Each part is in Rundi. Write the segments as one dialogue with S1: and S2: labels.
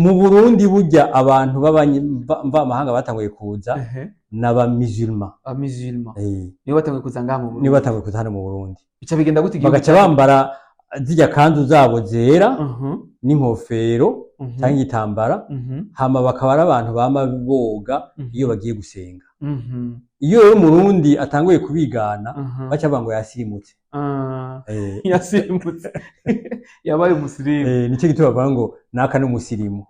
S1: mu Burundi burya abantu b'abanyamahanga batanguye kuza n'aba musulman.
S2: Musulman. Niyo batanguye kuza ngaha mu Burundi.
S1: Niyo batanguye kuza hano mu Burundi.
S2: Bica bigenda gute igihugu?
S1: Bagaca bambara zirya kanzu zabo zera n'inkofero cyangwa igitambara, hama bakaba ari abantu bama boga iyo bagiye gusenga. Iyo rero Murundi atanguye kubigana baca bavuga ngo yasirimutse.
S2: Yasirimutse. Yabaye umusirimu.
S1: Nico gituma bavuga ngo naka n'umusirimu.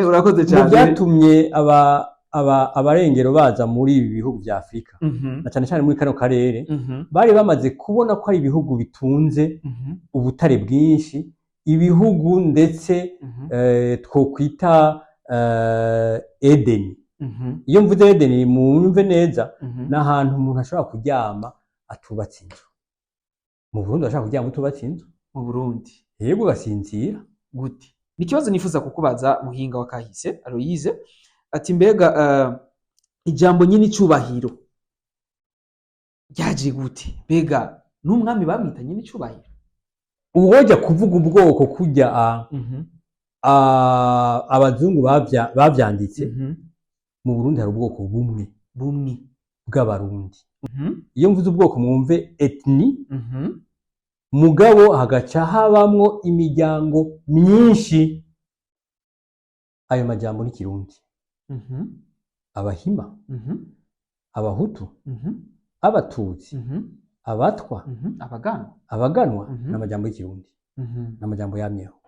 S2: Urakoze cyane.
S1: Mu byatumye abarengero baza muri ibi bihugu vya Afrika na cyane cyane muri kano karere bari bamaze kubona ko ari ibihugu bitunze ubutare bwinshi, ibihugu ndetse twokwita Eden. Iyo mvuze Eden mwumve neza n'ahantu umuntu ashobora kuryama atubatse inzu. Mu Burundi ashaka kuryama utubatse inzu
S2: mu Burundi
S1: yego gasinzira
S2: gute? Ni kibazo nifuza kukubaza muhinga wa kahise Aloyize, ati mbega ijambo nyine icubahiro ryaje gute? Mbega n'umwami bamwita nyine icubahiro?
S1: Uwoja kuvuga ubwoko kujya abazungu bavyanditse mu Burundi hari ubwoko bumwe bw'abarundi. Iyo mvuze ubwoko mwumve ethnie, mugabo hagaca habamwo imiryango myinshi. Ayo majambo ni Kirundi. Abahima, Abahutu, Abatutsi, Abatwa, Abaganwa n'amajambo y'Ikirundi, n'amajambo yamyeho.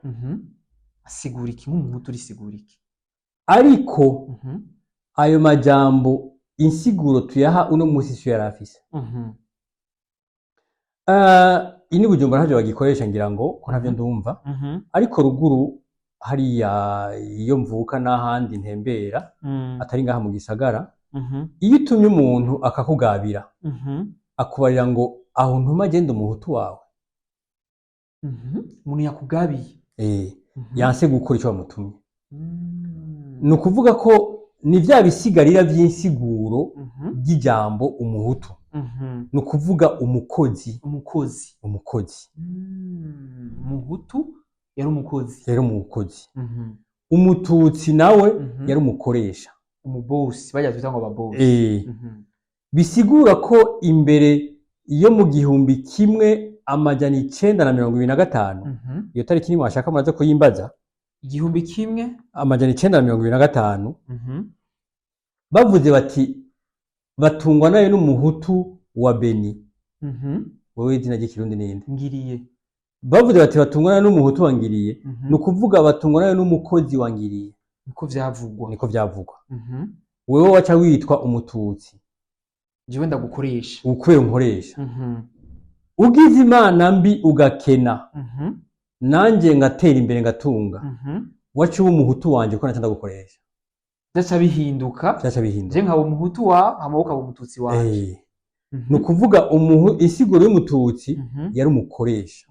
S2: Asigura iki nk'umuntu urisigura iki?
S1: Ariko ayo majambo insiguro tuyaha uno musi cyo yarafise. Ini Bujumbura ntaje bagikoresha ngira ngo ko ntavyo ndumva, ariko ruguru hariya iyo mvuka n'ahandi ntembera atari ngaha mu gisagara, iyo utumye umuntu akakugabira akubarira ngo aho ntuma agenda umuhutu wawe,
S2: umuntu yakugabiye
S1: yanse gukora icyo bamutumye, ni ukuvuga ko ni vya bisigarira vy'insiguro by'ijambo umuhutu, ni ukuvuga umukozi.
S2: Umuhutu yari umukozi. Umututsi
S1: nawe yari umukoresha,
S2: umubosi, bajya twita ngo ababosi.
S1: Bisigura ko imbere iyo mu 1925 iyo tariki ni mwashaka muraza kuyimbaza, 1925 bavuze bati batungwa nayo n'umuhutu wa Beni. Wowe izina ry'ikirundi ninde?
S2: Ngiriye.
S1: Bavuze bati batungwa nayo n'umuhutu wa Ngiriye, ni ukuvuga batungwa nayo n'umukozi wa Ngiriye.
S2: Niko vyavugwa.
S1: Wewe waca witwa umututsi,
S2: jewe ndagukoresha,
S1: ukubera unkoresha. Ugize imana mbi ugakena, nanje ngatera imbere ngatunga, waca umuhutu wanje ko natanda gukoresha.
S2: Byaca bihinduka. Je nkaba umuhutu wa amaboko umututsi wanje.
S1: Ni ukuvuga insiguro y'umututsi yari umukoresha.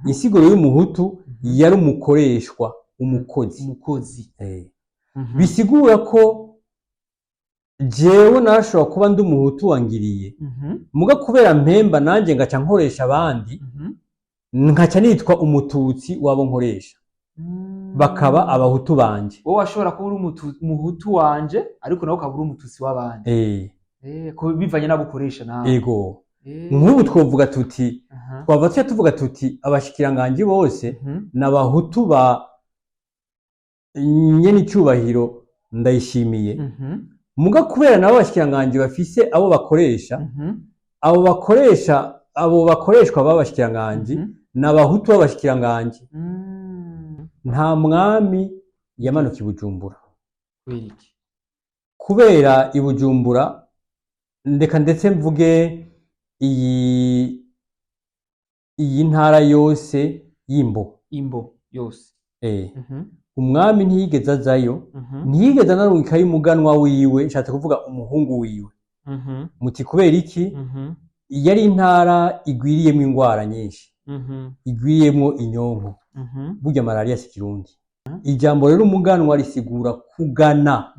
S1: Insiguro y'umuhutu yari umukoreshwa, umukozi. Bisigura ko jewe narashobora kuba ndi umuhutu wangiriye, muga kubera mpemba nanje ngaca nkoresha abandi, nkaca nitwa umututsi wabo nkoresha, bakaba abahutu banje.
S2: Wowe washobora kuba uri umuhutu wanje ariko nawe ukaba uri umututsi w'abandi. Ko bivanye nabukoresha nawe.
S1: Ego. Nk'ubu twovuga tuti tuvuga tuti abashikiranganje bose n'abahutu ba nyene icubahiro Ndayishimiye. Muga kubera nabo abashikiranganje bafise abo bakoresha, abo bakoreshwa babashikiranganje n'abahutu b'abashikiranganje. Nta mwami yamanuka i Bujumbura. Kubera i Bujumbura, ndeka ndetse mvuge iyi ntara yose y'Imbo
S2: yose.
S1: Umwami ntiyigeze azayo, ntiyigeze anarungika y'umuganwa wiwe, nshatse kuvuga umuhungu wiwe. Muti kubera iki? Yari intara igwiriyemo ingwara nyinshi, igwiriyemo inyonko, burya malaria si Kirundi. Ijambo rero umuganwa risigura kugana.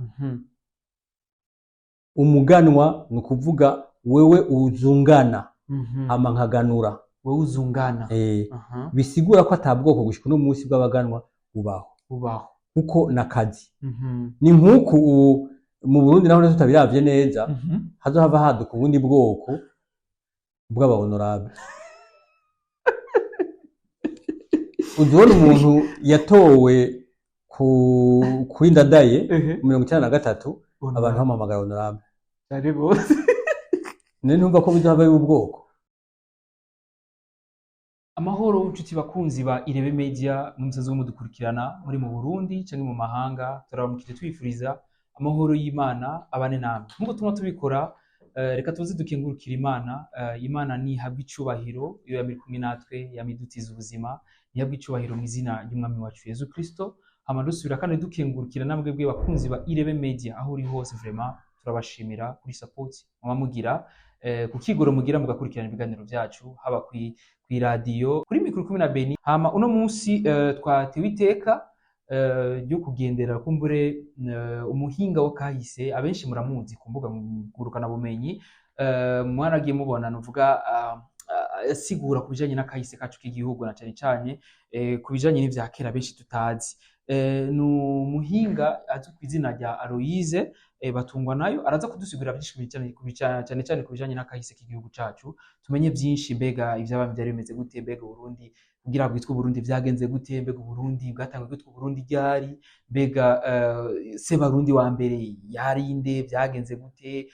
S1: Umuganwa ni ukuvuga wewe uzungana, ama nkaganura.
S2: Wewe uzungana.
S1: Bisigura ko atabwoko gushika no munsi bw'abaganwa bubaho.
S2: ubaho
S1: kuko nakazi ni nkuko mu Burundi naho tutabiravye neza hazohava haduka ubundi bwoko bw'aba honorable uzibona umuntu yatowe kuri Ndadaye 1993 abantu bamamagara honorable
S2: ari bose
S1: ntumva ko bizohava y'ubwoko.
S2: Amahoro nshuti bakunzi ba Irebe Media mumusazi wo mudukurikirana muri mu Burundi cyangwa mu mahanga turabamukije twifuriza amahoro y'Imana abane namwe nkuko tumwe tubikora. Reka tuze dukengurukira Imana. Imana ni habwa icubahiro iyo yamiri kumwe natwe yamidutiza ubuzima ni habwa icubahiro mu izina ry'umwami wacu Yesu Kristo. Hama dusubira kandi dukengurukira namwe bwe bakunzi ba Irebe Media aho uri hose vraiment turabashimira kuri support mubamugira ku kigoro mugira mugakurikirana ibiganiro byacu haba kuri radio kuri mikro 10 na Beni. Hama uno munsi twatewe iteka ryo kugendera kumbure umuhinga wo kahise abenshi muramuzi ku mbuga ngurukana bumenyi. Mwaragiye mubona nuvuga asigura ku bijanye n'akahise kacu k'igihugu na cyane cyane ku bijanye n'ivya kera benshi tutazi. Ni umuhinga azwi ku izina rya Aloise Batungwa nayo araza kudusigurira byinshi cyane cyane ku bijanye n'akahise k'igihugu cacu tumenye byinshi mbega ivyaba byari bimeze gute, mbega Burundi kugira bwitwa Burundi vyagenze gute, mbega Burundi bwatangwe kwitwa Burundi ryari, mbega se Barundi wa mbere yarinde vyagenze gute,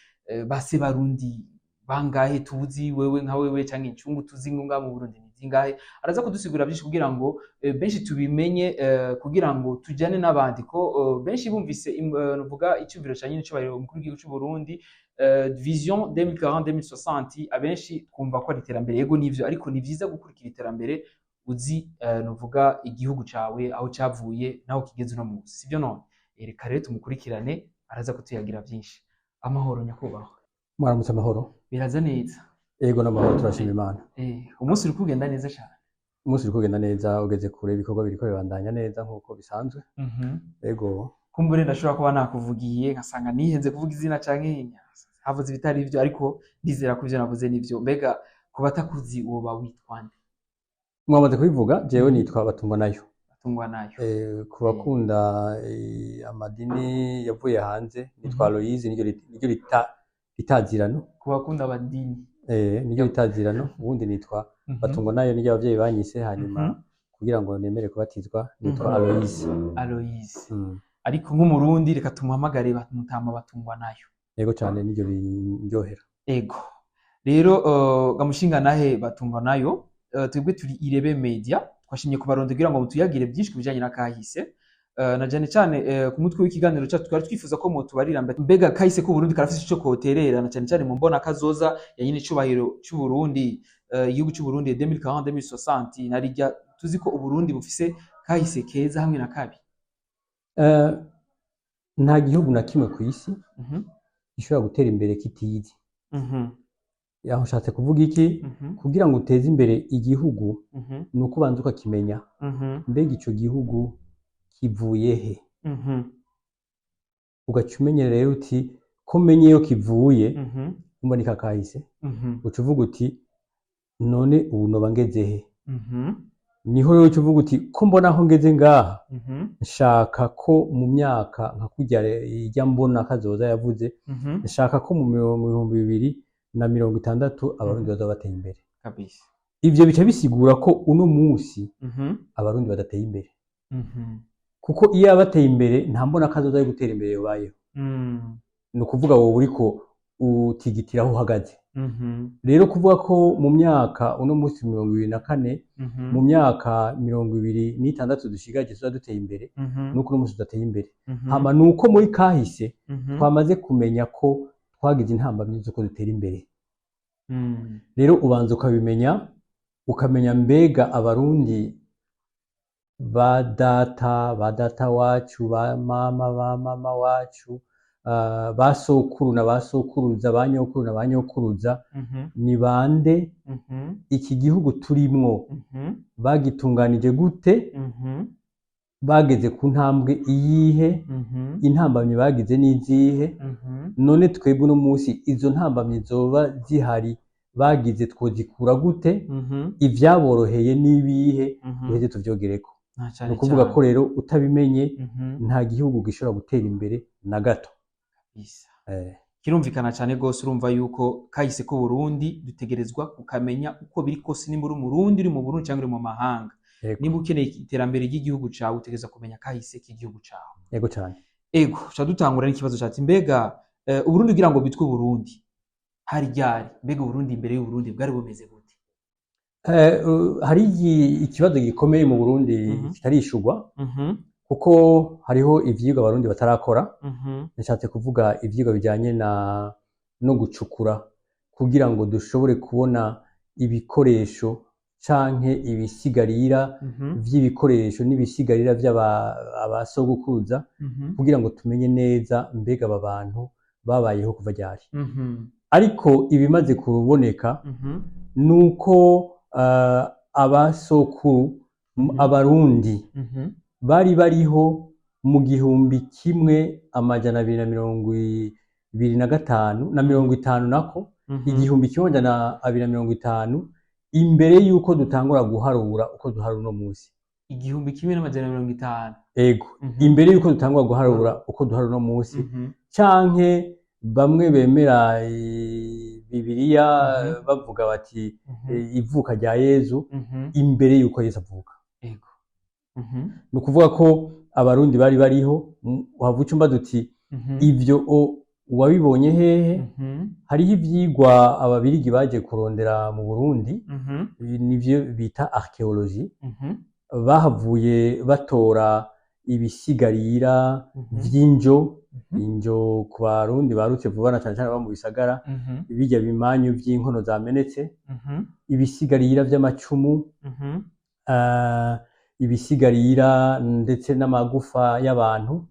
S2: base Barundi bangahe tuzi wewe nka wewe canke incungu tuzi ngo ngaho mu Burundi ni zingahe. Araza kudusigura byinshi kugira ngo benshi tubimenye kugira ngo tujane n'abandi ko benshi bumvise nuvuga icyumviro cyanye n'icyo bari umukuru w'igihugu cy'u Burundi vision 2040-2060 abenshi twumva ko ari iterambere yego nivyo ariko ni vyiza gukurikira iterambere uzi nuvuga igihugu cawe aho cyavuye naho kigeze no munsi sivyo none. Reka rero tumukurikirane araza kutuyagira byinshi. Amahoro nyakubahwa.
S1: Mwaramutse amahoro.
S2: Biraza neza.
S1: Yego n'amahoro turashima Imana.
S2: Umunsi uri kugenda neza cyane.
S1: Umunsi uri kugenda neza ugeze kure ibikorwa biriko bibandanya neza nkuko bisanzwe. Yego.
S2: Kumbure ndashobora kuba nakuvugiye nkasanga nihenze kuvuga izina canke havuze ibitari ivyo ariko ndizera ko ivyo navuze nivyo. Mbega kubatakuzi woba witwande?
S1: Mwamaze kubivuga jewe nitwa Batungwa nayo.
S2: Batungwa nayo.
S1: Kubakunda amadini yavuye hanze nitwa Aloise niryo litazirano.
S2: Kubakunda abadini
S1: niryo litazirano ubundi nitwa Batungwa nayo niryo abavyeyi banyise hanyuma kugira ngo nemere kubatizwa nitwa Aloise.
S2: Aloise. Ariko nk'umurundi reka tumuhamagare mutama Batungwa nayo.
S1: Yego cyane niryo rinjohera.
S2: Ego. Rero gamushinga nahe Batungwa nayo twebwe turi Irebe Media twashimye kubarondera ngo mutuyagire byinshi kubijanye n'akahise na cyane ku mutwe w'ikiganiro cyacu twari twifuza ko mutubarira mbega kahise ko Burundi karafise ico koterera na cyane mu mbona kazoza ya nyine icubahiro cy'u Burundi igihugu cy'u Burundi 2040-2060 narijya tuzi ko Uburundi bufise kahise keza hamwe na kabi.
S1: Nta gihugu na kimwe ku isi gishobora gutera imbere kitiyizi. Yaho nshatse kuvuga iki kugira ngo uteze imbere igihugu nuko ubanza ukakimenya mbega ico gihugu kivuye he ugacumenya rero uti ko menye yo kivuye umanika kahise ucuvuga uti none ubu noba ngeze he niho rero ucuvuga uti ko mbona aho ngeze ngaha nshaka ko mu myaka nka kurya ijya mbona kazoza yavuze nshaka ko mu 2060 abarundi bazaba bateye imbere
S2: kabisa.
S1: Ivyo bica bisigura ko uno munsi abarundi badateye imbere kuko iyo abateye imbere nta mbona kazoza yo gutera imbere yobayeho. No kuvuga wowe uriko utigitira aho uhagaze. Rero kuvuga ko mu myaka uno munsi 2024 mu myaka 2026 dushigaje tuza duteye imbere nuko uno munsi tudateye imbere. Hama nuko muri kahise twamaze kumenya ko twagize intambamyi zo ko dutera imbere. Rero ubanza ukabimenya ukamenya mbega abarundi ba data wacu ba mama wacu basokuru na basokuruza banyokuru na banyokuruza ni bande, iki gihugu turimwo bagitunganije gute, bageze ku ntambwe iyihe, intambamyi bagize n'izihe, none twebwe no munsi izo ntambamyi zoba zihari bagize twozikura gute, ivyaboroheye nibihe duheze tuvyogereko. ni ukuvuga ko rero utabimenye nta gihugu gishobora gutera imbere na gato.
S2: Kirumvikana cyane rwose, urumva yuko kahise ko Burundi dutegerezwa kukamenya uko biri kose, nimba uri Umurundi uri mu Burundi cyangwa uri mu mahanga. Niba ukeneye iterambere ry'igihugu cyawe utegereza kumenya kahise k'igihugu cyawe.
S1: Yego cyane.
S2: Ego, cha dutangura n'ikibazo cyati mbega Uburundi kugira ngo bitwe Burundi hari ryari, mbega Burundi imbere y'Uburundi bwari bumeze gute?
S1: Hari ikibazo gikomeye mu Burundi kitarishurwa, kuko hariho ivyigwa abarundi batarakora. Nishatse kuvuga ivyigwa bijanye no gucukura kugira ngo dushobore kubona ibikoresho canke ibisigarira vy'ibikoresho n'ibisigarira vy'abasogokuruza, kugira ngo tumenye neza mbega aba bantu babayeho kuva ryari. Ariko ibimaze kuboneka nuko abasokuru abarundi bari bariho mu 1225 nako 1250 imbere yuko dutangura guharura uko duharura uno munsi.
S2: 1250?
S1: Ego, imbere yuko dutangura guharura uko duharura uno munsi. Canke bamwe bemera Bibiliya bavuga bati ivuka rya Yezu imbere yuko Yesu avuka.
S2: Ego.
S1: Ni ukuvuga ko abarundi bari bariho. Wavuca umbaza uti ivyo wabibonye hehe? Hariho ivyigwa ababirigi baje kurondera mu Burundi, nivyo bita archéologie. Bahavuye batora ibisigarira vy'injo, injo ku barundi barutse vuba na cyane cyane mu bisagara, ibijya bimanyu vy'inkono zamenetse, ibisigarira vy'amacumu, ibisigarira ndetse n'amagufa y'abantu,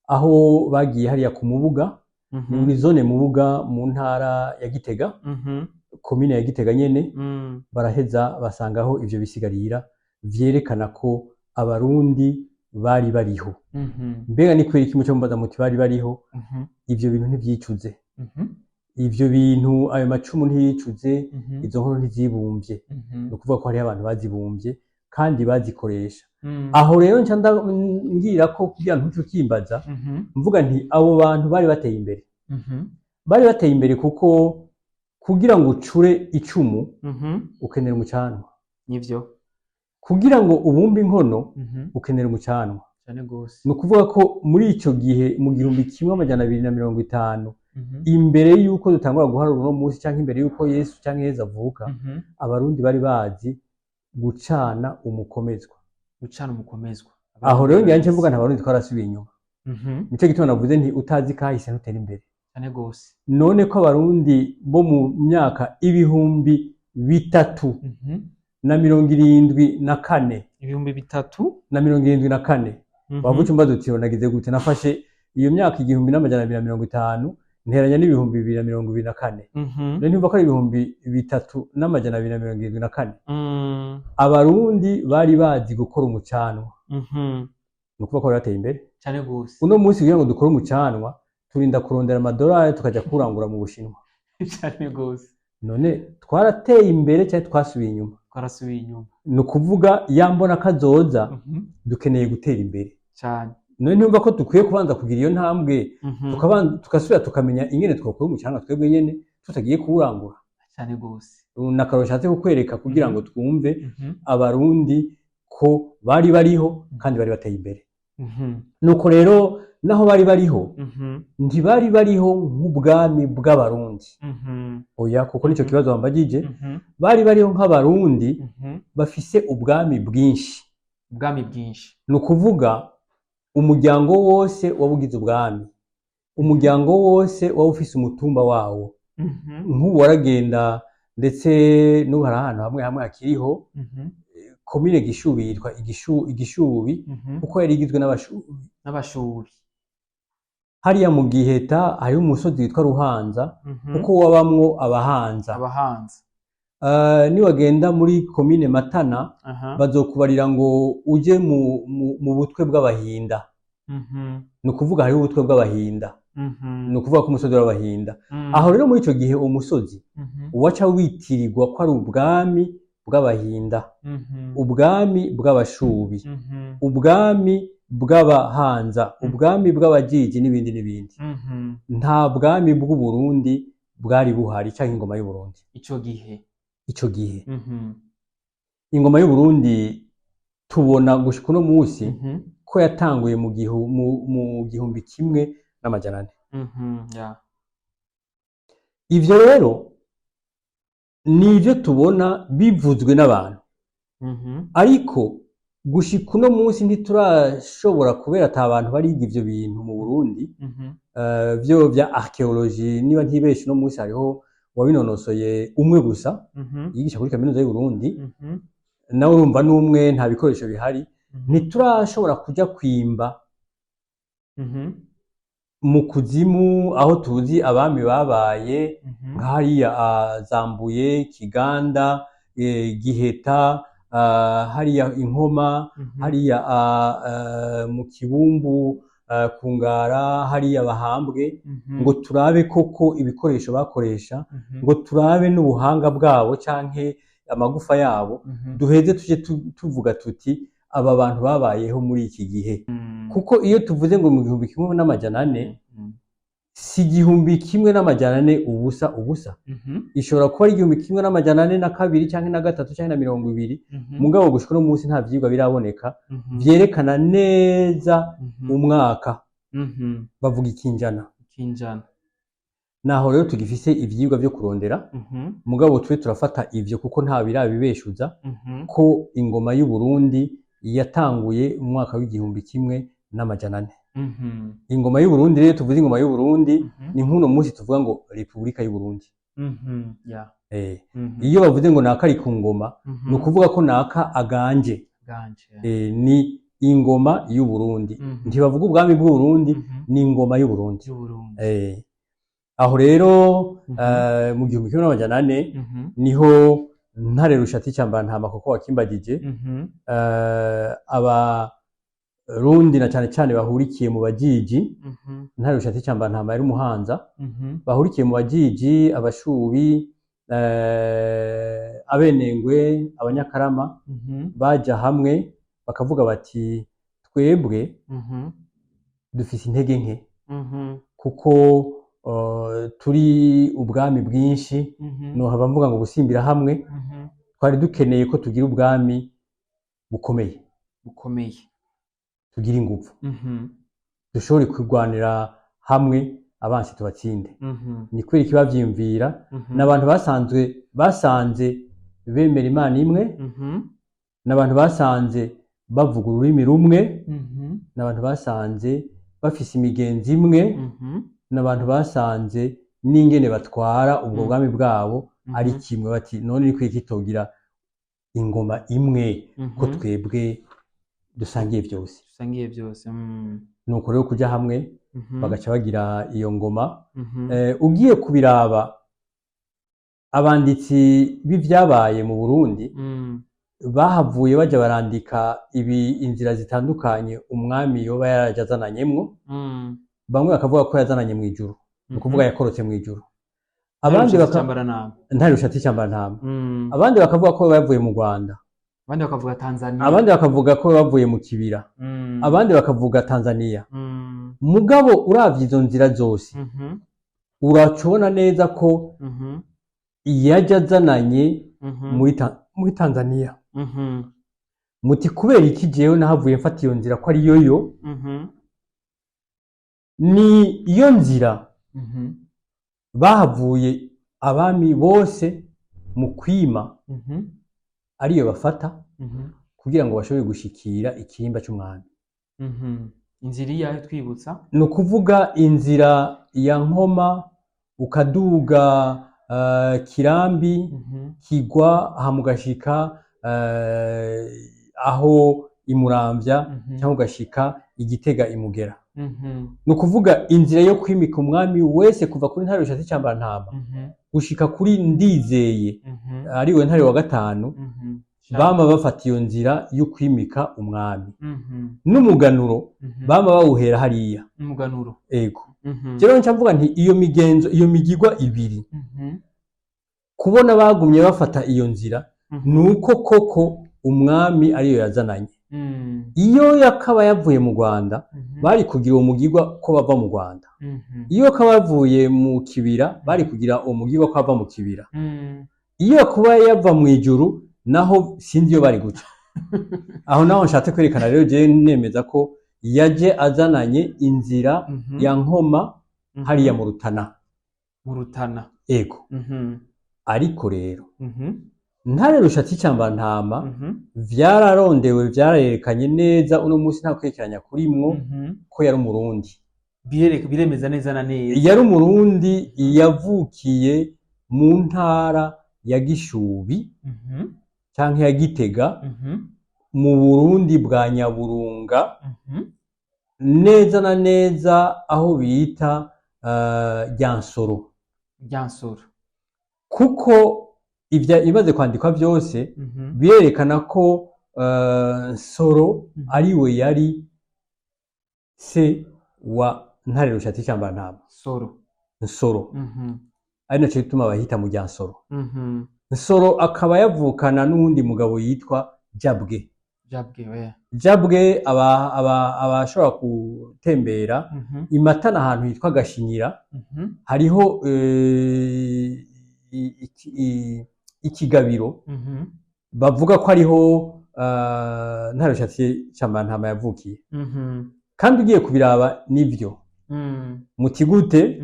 S1: aho bagiye hariya ku Mubuga, muri zone Mubuga mu ntara ya Gitega, komine ya Gitega nyene. Baraheza basangaho ivyo bisigarira vyerekana ko abarundi bari bariho. Mbega ni kweri kimwe cyo mbaza muti bari bariho? Ivyo bintu ntivyicuze, ivyo bintu ayo macumu ntiyicuze, izo nkono ntizibumvye. Ni ukuvuga ko hariho abantu bazibumvye kandi bazikoresha. Aho rero nca ngira ko kugira ntuce ukimbaza, mvuga nti abo bantu bari bateye imbere. Bari bateye imbere kuko kugira ngo ucure icumu ukenera umucanwa.
S2: Nivyo.
S1: Kugira ngo ubumbe inkono ukenera umucanwa.
S2: Cyane gose.
S1: Ni ukuvuga ko muri ico gihe mu 1250 imbere yuko dutangura guharura uno munsi canke imbere yuko Yesu canke Yezu avuka, abarundi bari bazi gucana umukomezwa.
S2: Gucana umukomezwa.
S1: Aho rero ngiye mvuga nta barundi twarasubiye inyuma. Nico gituma navuze nti utazi kahise ntutera imbere.
S2: Cyane gose.
S1: None ko abarundi bo mu myaka 3074 374 wavuca umbaza uti nagize gute? Nafashe iyo myaka 1250 nteranya n'ibihumbi 2024. Rero ntumva ko ari 3274. Abarundi bari bazi gukora umucanwa. Ni ukuvuga ko bateye imbere
S2: cyane gose.
S1: Uno munsi kugira ngo dukore umucanwa turinda kurondera amadolari tukaja kurangura mu Bushinwa.
S2: Cyane gose.
S1: None twarateye imbere cyane twasubiye inyuma?
S2: Twarasubiye inyuma.
S1: Ni ukuvuga yambona kazoza dukeneye gutera imbere
S2: cyane.
S1: None ntumva ko dukwiye kubanza kugira iyo ntambwe, tukasubira tukamenya ingene twakora umucanwa twebwe nyene tutagiye kuwurangura.
S2: Cyane gose.
S1: Nakaroshatse kukwereka kugira ngo twumve abarundi ko bari bariho kandi bari bateye imbere. Nuko rero naho bari bariho ntibari bariho nk'ubwami bw'abarundi. Oya, kuko nico kibazo bambagije. Bari bariho nk'abarundi bafise ubwami bwinshi.
S2: Ubwami bwinshi.
S1: Ni ukuvuga umuryango wose wabugize ubwami, umuryango wose waba ufise umutumba wawo. Nk'ubu waragenda ndetse n'ubu hari ahantu hamwe hamwe akiriho komine Gishubi yitwa Igishubi kuko yari igizwe
S2: n'abashubi.
S1: Hariya mu Giheta hariho umusozi witwa Ruhanza kuko wabamwo abahanza. Niwagenda muri komine Matana bazokubarira ngo uje mu butwe bw'abahinda. Ni ukuvuga hariho ubutwe bw'abahinda. Ni ukuvuga ko umusozi w'abahinda. Aho rero muri ico gihe umusozi waca witirirwa ko ari ubwami bw'abahinda, ubwami bw'abashubi, ubwami bw'abahanza, ubwami bw'abajiji n'ibindi n'ibindi. Nta bwami bw'Uburundi bwari buhari canke ingoma y'Uburundi ico gihe. Ingoma y'Uburundi tubona gushika uno musi ko yatanguye mu 1400. Ivyo rero nivyo tubona bivuzwe n'abantu, ariko gushika uno musi ntiturashobora, kubera ata abantu bariga ivyo bintu mu Burundi, vyo vya archéologie. Niba ntibeshe uno musi hariho wabinonosoye umwe gusa yigisha kuri kaminuza y'Uburundi, nawe urumva n'umwe, nta bikoresho bihari. Ntiturashobora kuja kwimba mu kuzimu aho tuzi abami babaye nk'hariya Zambuye, Kiganda, Giheta, hariya Inkoma, hariya mu Kibumbu, ku Ngara, hariya Bahambwe, ngo turabe koko ibikoresho bakoresha, ngo turabe n'ubuhanga bwabo canke amagufa yabo, duheze tuje tuvuga tuti aba bantu babayeho muri iki gihe. Kuko iyo tuvuze ngo mu 1400 si 1400 ubusa, ishobora kuba ari 1402 canke na gatatu canke na 20, mugabo gushika no musi nta vyigwa biraboneka vyerekana neza umwaka. Bavuga ikinjana. Naho rero tugifise ivyigwa vyo kurondera, mugabo twe turafata ivyo kuko nta birabibeshuza ko ingoma y'Uburundi yatanguye mu mwaka w'1400. Ingoma y'Uburundi rero tuvuze ingoma y'Uburundi ni nk'uno musi tuvuga ngo Repubulika y'Uburundi. Iyo bavuze ngo naka ari ku ngoma, ni ukuvuga ko naka aganje. Ni ingoma y'Uburundi. Ntibavuga ubwami bw'Uburundi, ni ingoma y'Uburundi. Aho rero mu 1400 niho Ntare Rushatsi Cambarantama, koko wakimbagije, Abarundi na cane cane bahurikiye mu Bajiji. Ntare Rushatsi Cambarantama yari umuhanza, bahurikiye mu Bajiji, Abashubi, Abenengwe, Abanyakarama, baja hamwe bakavuga bati twebwe dufise intege nke, kuko turi ubwami bwinshi, nohava mvuga ngo gusimbira hamwe, twari dukeneye ko tugira ubwami bukomeye, tugira ingufu, dushobore kwirwanira hamwe abansi tubatsinde. Ni kubera iki bavyimvira? N'abantu basanze bemera Imana imwe, n'abantu basanze bavuga ururimi rumwe, n'abantu basanze bafise imigenzi imwe, n'abantu basanze n'ingene batwara ubwo bwami bwabo ari kimwe. Bati none ni kwiki togira ingoma imwe ko twebwe dusangiye byose. Nuko rero kuja hamwe bagaca bagira iyo ngoma. Ugiye kubiraba abanditsi b'ivyabaye mu Burundi bahavuye baja barandika inzira zitandukanye umwami yoba yarajazananyemwo. Bamwe bakavuga ko yazananye mu ijuru, ni ukuvuga yakorotse mu ijuru. Abandi Ntare Rushatsi Cambarantama. Abandi bakavuga ko bavuye mu Rwanda,
S2: abandi bakavuga Tanzania,
S1: abandi bakavuga ko bavuye mu Kibira, abandi bakavuga Tanzania. Mugabo uravye izo nzira zose uracubona neza ko yajazananye muri Tanzania. Muti kubera iki jewe nahavuye mfata iyo nzira ko ari yoyo? Ni iyo nzira bahavuye abami bose mu kwima ariyo bafata kugira ngo bashobore gushikira ikihimba c'umwami.
S2: Inzira yayo twibutsa,
S1: ni ukuvuga inzira ya Nkoma ukaduga Kirambi, Kigwa, hamugashika aho Imuramvya, cyangwa ugashika Igitega, Imugera. Ni ukuvuga inzira yo kwimika umwami wese kuva kuri Ntare Rushatsi Cambarantama gushika kuri Ndizeye ariwe Ntare wa gatanu, bama bafata iyo nzira yo kwimika umwami. N'umuganuro bama bawuhera hariya. Ego. Rero nca mvuga nti iyo migenzo, iyo migigwa ibiri, kubona bagumye bafata iyo nzira nuko koko umwami ariyo yazananye. Iyo yakaba yavuye mu Rwanda bari kugira uwo mugirwa ko bava mu Rwanda. Iyo akaba yavuye mu kibira bari kugira uwo mugirwa ko bava mu kibira. Iyo kuba yava mu ijuru naho sinzi iyo bari guca. Aho naho nshatse kwerekana rero je nemeza ko yaje azananye inzira ya Nkoma hariya mu Rutana.
S2: Mu Rutana.
S1: Ego. Ariko rero Ntare Rushatsi Cyambantama vyararondewe vyarerekanye neza uno munsi nta kwerekanya kurimwo ko yari umurundi.
S2: Biremeza neza na neza.
S1: Yari umurundi yavukiye mu ntara ya Gishubi canke ya Gitega mu Burundi bwa Nyaburunga neza na neza aho bita Ryansoro.
S2: Ryansoro.
S1: Kuko imaze kwandikwa byose birerekana ko Nsoro ariwe yari se wa Ntare Rushatsi Cyambantama. Nsoro. Ari naco gituma bahita mu Ryansoro. Nsoro akaba yavukana n'uwundi mugabo yitwa Jabwe. Jabwe abashobora gutembera imatana ahantu hitwa Gashinyira hariho ikigabiro bavuga ko ariho Ntare Rushatsi Cyambantama yavukiye. Kandi ugiye kubiraba nivyo muti gute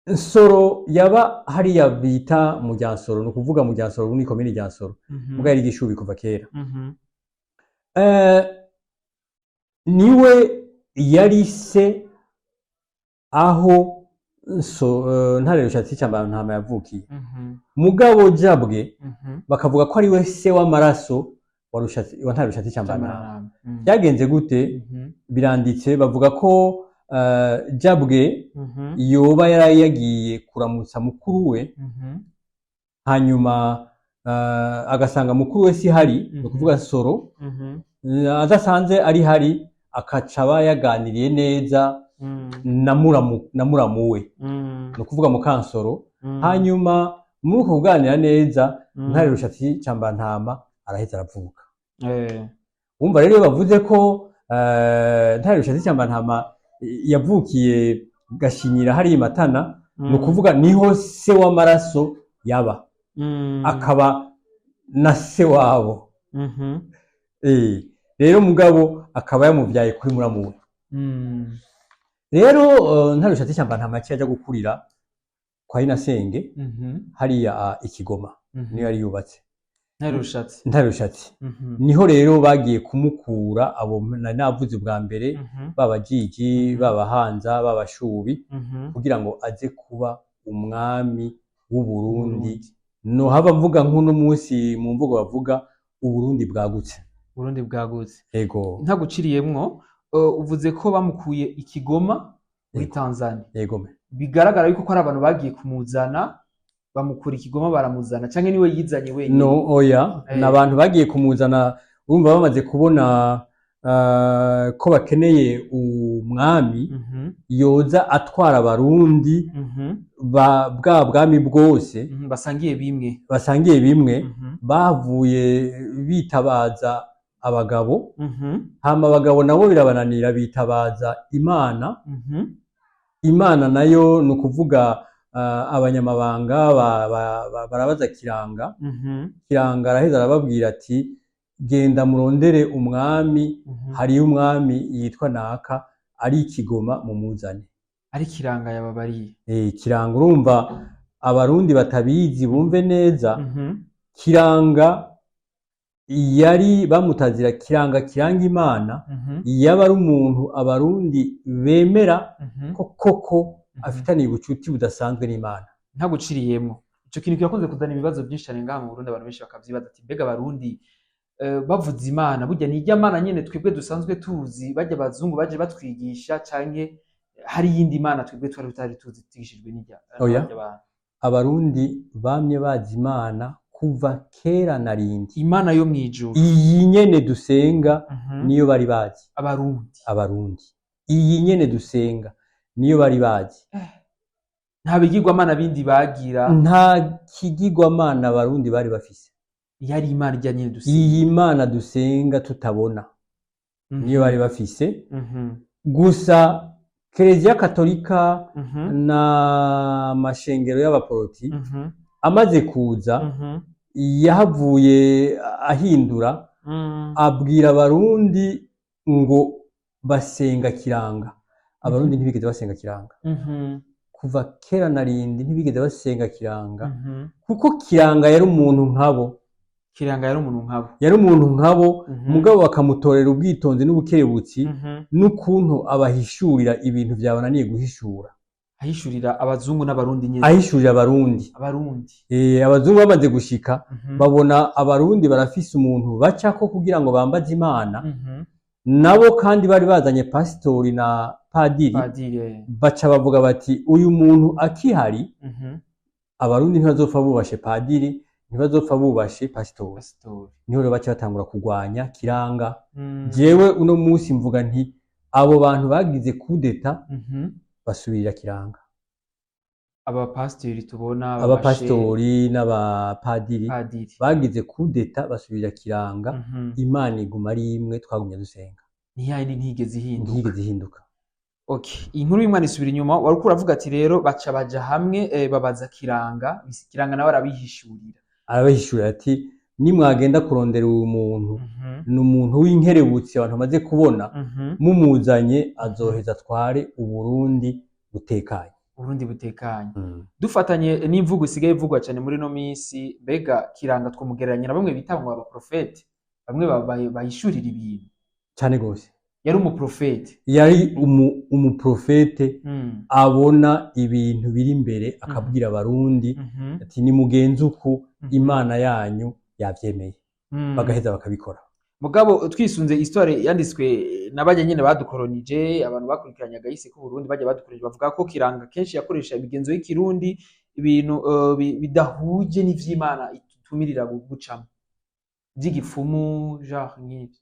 S1: Nsoro yaba hariya bita mu Ryansoro, no kuvuga mu Ryansoro muri komine Ryansoro muga yari Gishubi kuva kera. Niwe yari se aho Ntare Rushatsi Cyambantama yavukiye. Mugabo Jabwe bakavuga ko ari we se w'amaraso wa Ntare Rushatsi Cyambantama. Byagenze gute? Biranditse bavuga ko Jabwe yoba yari yagiye kuramutsa mukuru we hanyuma agasanga mukuru we si hari, no kuvuga Nsoro adasanze ari hari akacaba yaganiriye neza na muramu we, no kuvuga Mukansoro. Hanyuma muri uko kuganira neza Ntare Rushatsi Cyambantama araheza aravuka. Umva rero bavuze ko Ntare Rushatsi Cyambantama yavukiye Gashinyira hari Matana, no kuvuga niho se w'amaraso yaba, akaba na se wabo. Rero mugabo akaba yamuvyaye kuri muramu we. Rero Ntare Rushatsi Cyambantama yaje gukurira kwa Inasenge hariya Ikigoma, niyo yari yubatse. Ntare Rushatsi niho rero bagiye kumukura abo navuze bwa mbere baba Jiji, baba Hanza, baba Shubi, kugira ngo aze kuba umwami w'u Burundi. No haba mvuga nk'uno munsi mu mvugo bavuga Uburundi bwagutse.
S2: Burundi bwagutse.
S1: Ego.
S2: Ntaguciriyemwo uvuze ko bamukuye Ikigoma muri Tanzania.
S1: Ego.
S2: Bigaragara yuko ari abantu bagiye kumuzana bamukura Ikigoma baramuzana canke niwe yizanye wenyine?
S1: No, oya, n'abantu bagiye kumuzana. Urumva bamaze kubona ko bakeneye umwami yoza atwara abarundi bwa bwami bwose
S2: basangiye
S1: bimwe bavuye bitabaza abagabo, hama abagabo nabo birabananira bitabaza Imana. Imana nayo no kuvuga abanyamabanga barabaza Kiranga. Kiranga araheza arababwira ati genda murondere umwami, hari umwami yitwa naka ari Ikigoma mumuzane.
S2: Ari Kiranga yababariye.
S1: Kiranga, urumva abarundi batabizi bumve neza, Kiranga yari bamutazira Kiranga Imana, yaba ari umuntu abarundi bemera koko afitaniye ubucuti budasanzwe n'Imana.
S2: Ntaguciriyemo ico kintu kirakunze kuzana ibibazo byinshi cyane ngaha mu Burundi. Abantu benshi bakavyibaza ati mbega abarundi bavuze Imana burya ni Imana nyene twebwe dusanzwe tuzi, bajya abazungu baje batwigisha canke hari yindi Imana twebwe twari tuzi tigishijwe n'ijya?
S1: Oya, abarundi bamye bazi Imana kuva kera na rindi.
S2: Imana yo mwijuru
S1: iyi nyene dusenga niyo bari bazi abarundi. Iyi nyene dusenga niyo bari bazi.
S2: Nta bigirwamana bindi bagira,
S1: nta kigirwamana abarundi bari bafise.
S2: yari imana ijya nyine dusenga.
S1: iyi mana dusenga tutabona niyo bari bafise. Gusa Kiliziya Katolika n'amashengero y'abaporoti amaze kuza yahavuye ahindura, abwira abarundi ngo basenga kiranga. Abarundi ntibigeze basenga kiranga kuva kera na rindi, ntibigeze basenga kiranga kuko kiranga yari umuntu nkabo.
S2: Kiranga yari umuntu nkabo,
S1: yari umuntu nkabo mugabo bakamutorera ubwitonzi n'ubukerebutsi n'ukuntu abahishurira ibintu byabananiye guhishura.
S2: ahishurira abazungu n'abarundi nyine,
S1: ahishurira abarundi. Abazungu bamaze gushika babona abarundi barafise umuntu bacako kugira ngo bambaze Imana, nabo kandi bari bazanye pasitori na padiri, baca bavuga bati uyu muntu akihari abarundi ntibazopfa bubashe padiri, ntibazopfa bubashe pasitori. Niho rero baca batangura kurwanya kiranga. Jewe uno munsi mvuga nti abo bantu bagize kudeta basubirira kiranga.
S2: Abapasitori tubona,
S1: abapasitori n'abapadiri bagize kudeta basubirira kiranga. Imana iguma ari imwe, twagumye dusenga,
S2: ntiyindi ntigeze
S1: ihinduka.
S2: Okay, inkuru y'Imana isubira inyuma. Wariko uravuga ati rero baca baja hamwe babaza kiranga, kiranga nawe arabihishurira ati nimwagenda kurondera uyu muntu ni umuntu w'inkerebutsi abantu bamaze kubona, mumuzanye azoheza atware Uburundi butekanye. Dufatanye n'imvugo isigaye ivugwa cyane muri no minsi, mbega kiranga twomugereranya na bamwe bita ngo abaprofete, bamwe bahishurira ibintu
S1: cyane gose.
S2: Yari umuprofete,
S1: yari umuprofete abona ibintu biri imbere akabwira abarundi ati nimugenze uku Imana yanyu yavyemeye, bagaheza bakabikora.
S2: Mugabo twisunze histoire yanditswe n'abajya nyine badukoronije, abantu bakurikiranye agahise ku Burundi bajya badukoronije, bavuga ko kiranga kenshi yakoresha ibigenzo y'ikirundi, ibintu bidahuje n'ivy'Imana itumirira gucamo, by'igipfumu genre nk'ibyo.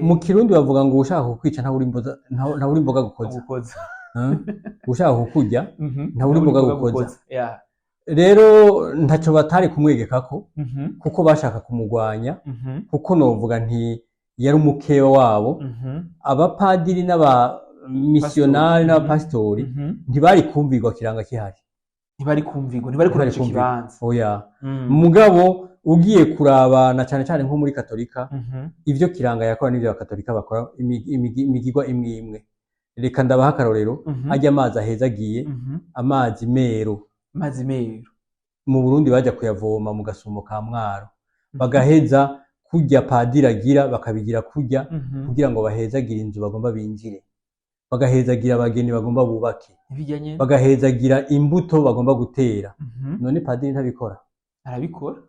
S1: Mu Kirundi bavuga ngo ushaka kukwica nta uri imboga gukoza. Ushaka kukurya nta uri imboga gukoza. Rero ntaco batari kumwegekako kuko bashaka kumugwanya, kuko novuga nti yari umukeba wabo. Abapadiri n'abamisiyonari n'abapasitori ntibari kumvirwa kiranga kihari,
S2: ntibari kuri ico kibanza.
S1: Oya, mugabo ugiye kurabana cyane cyane nko muri Katolika, ivyo kiranga yakora n'ivyo abakatolika bakora imigirwa imwe imwe. Reka ndabaha akarorero, ajya amazi ahezagiye, amazi mero mu Burundi baja kuyavoma mu Gasumo ka Mwaro, bagaheza kurya padiri agira bakabigira kurya kugira ngo bahezagira inzu bagomba binjire, bagahezagira abageni bagomba bubake, bagahezagira imbuto bagomba gutera. None padiri ntabikora?
S2: Arabikora.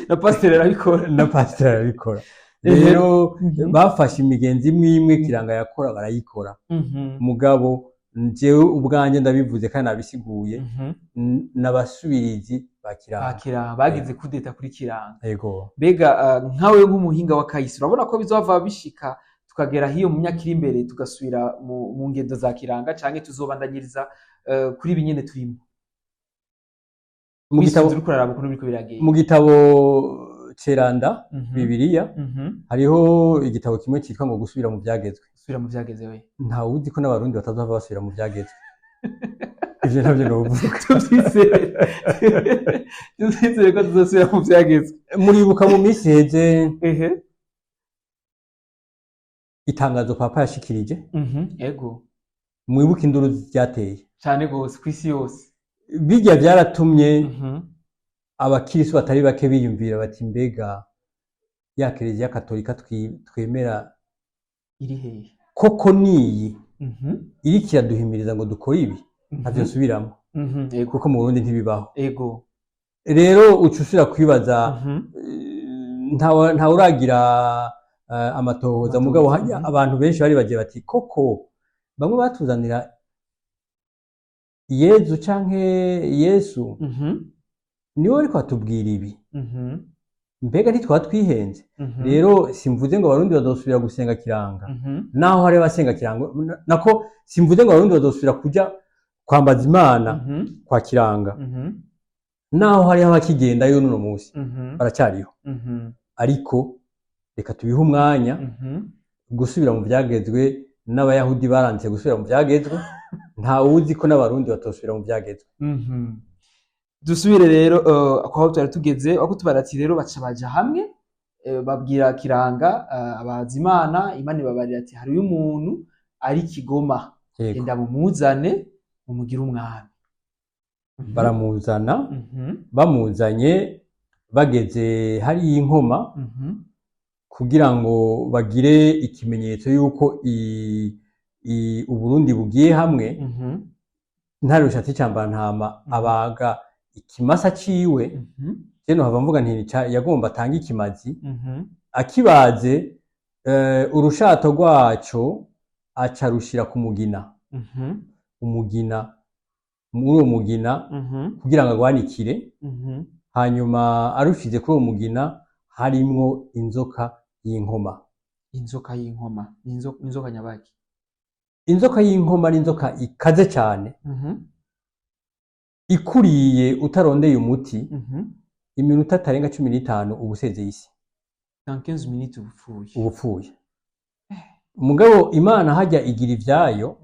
S2: Na pasiteri arabikora. Rero bafashe imigenzi imwe imwe kiranga yakora barayikora. Mugabo jewe ubwanje ndabivuze kandi nabisiguye, n'abasubirizi bakiranga bagize kudeta kuri kiranga.
S1: Yego.
S2: Bega nkawe nk'umuhinga wa kahise urabona ko bizova bishika tukagera hiyo mu myaka iri imbere tugasubira mu ngendo za kiranga, canke tuzobandanyiriza kuri binyene turimo?
S1: Mu gitabo Ceranda Bibiliya hariho igitabo kimwe cyitwa ngo gusubira mu byagezwe. Nta wuzi ko n'abarundi batazava basubira mu byagezwe. Ivyo navyo novuga.
S2: Tuvyizere ko tuzosubira mu byagezwe.
S1: Muribuka mu minsi heze itangazo papa yashikirije?
S2: Ego.
S1: Mwibuka induru byateye
S2: cyane gose kwisi yose.
S1: Bijya byaratumye abakirisu batari bake biyumvira bati mbega ya Kiliziya Katolika twemera
S2: iri hehe
S1: koko niyi iri kiraduhimiriza ngo dukore ibi ntavyo subiramo kuko mu Burundi ntibibaho.
S2: Ego.
S1: Rero ucushira kwibaza nta uragira amatohoza, mugabo abantu benshi bari bagiye bati koko bamwe batuzanira Yezu canke Yesu niwe ariko atubwira ibi, mbega ntitwatwihenze. Rero simvuze ngo abarundi bazosubira gusenga kiranga, naho hari basenga kiranga nako simvuze ngo abarundi bazosubira kuja kwambaza Imana kwa kiranga, naho hariho abakigendayo n'uno munsi baracyariho, ariko reka tubihe umwanya gusubira mu byagezwe. N'abayahudi baranze gusubira mu byagezwe, nta wuzi ko n'abarundi batosubira mu byagezwe.
S2: Dusubire rero aho twari tugeze, aho tubarati rero baca baja hamwe, babwira Kiranga abazi Imana ibabarira ati hari uyu muntu ari Kigoma, genda mumuzane mumugire umwami.
S1: Baramuzana, bamuzanye bageze hari inkoma kugira ngo bagire ikimenyetso yuko Uburundi bugiye hamwe. Ntare Rushatsi Cambarantama abaga ikimasa ciwe, rero hava mvuga nti yagomba atanga ikimazi, akibaze urushato rwaco aca rushira ku mugina, umugina muri uwo mugina kugira ngo agwanikire, hanyuma arushize kuri uwo mugina harimwo inzoka y'inkoma.
S2: Inzoka y'inkoma, inzoka nyabaki?
S1: Inzoka y'inkoma ni inzoka ikaze cyane, ikuriye utarondeye umuti iminota atarenga 15 ubusezeye isi.
S2: Dans 15 minutes
S1: ubupfuye. Mugabo Imana hajya igira ivyayo,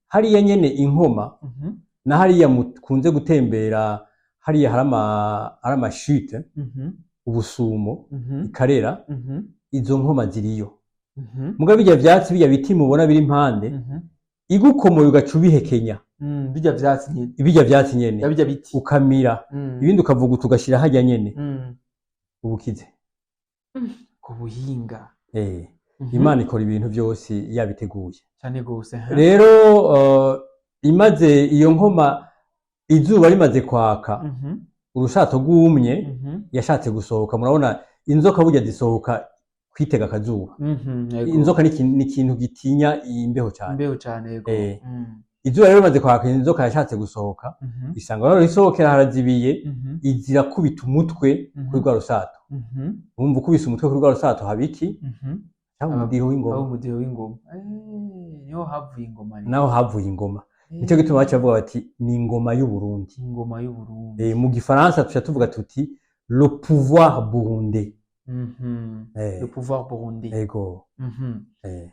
S1: hariya nyene inkoma na hariya mukunze gutembera, hariya hari amashute, ubusumo, ikarera, izo nkoma ziriyo. Mugabo bijya vyatsi bijya biti mubona biri impande, igukomoye ugaca ubihekenya. Bijya vyatsi nyene
S2: bijya biti
S1: ukamira, ibindi ukavuga utugashira hajya nyene, ubukize
S2: ku buhinga.
S1: Imana ikora ibintu byose yabiteguye
S2: cyane gose.
S1: Rero imaze iyo nkoma, izuba rimaze kwaka, urushato rwumye, yashatse gusohoka. Murabona inzoka burya zisohoka kwitega akazuba. Inzoka ni ikintu gitinya imbeho cyane.
S2: Yego.
S1: Izuba rero rimaze kwaka, inzoka yashatse gusohoka, isanga rero isohokera harazibiye, izira kubita umutwe kuri rwa rusato. Wumva ukubise umutwe kuri rwa rusato habiki umudiho w'ingoma. Naho havuye ingoma. Nicyo gituma bavuga bati ni ingoma y'u Burundi. Mu Gifaransa tuca tuvuga tuti le pouvoir burundais.
S2: Le pouvoir burundais.
S1: Yego.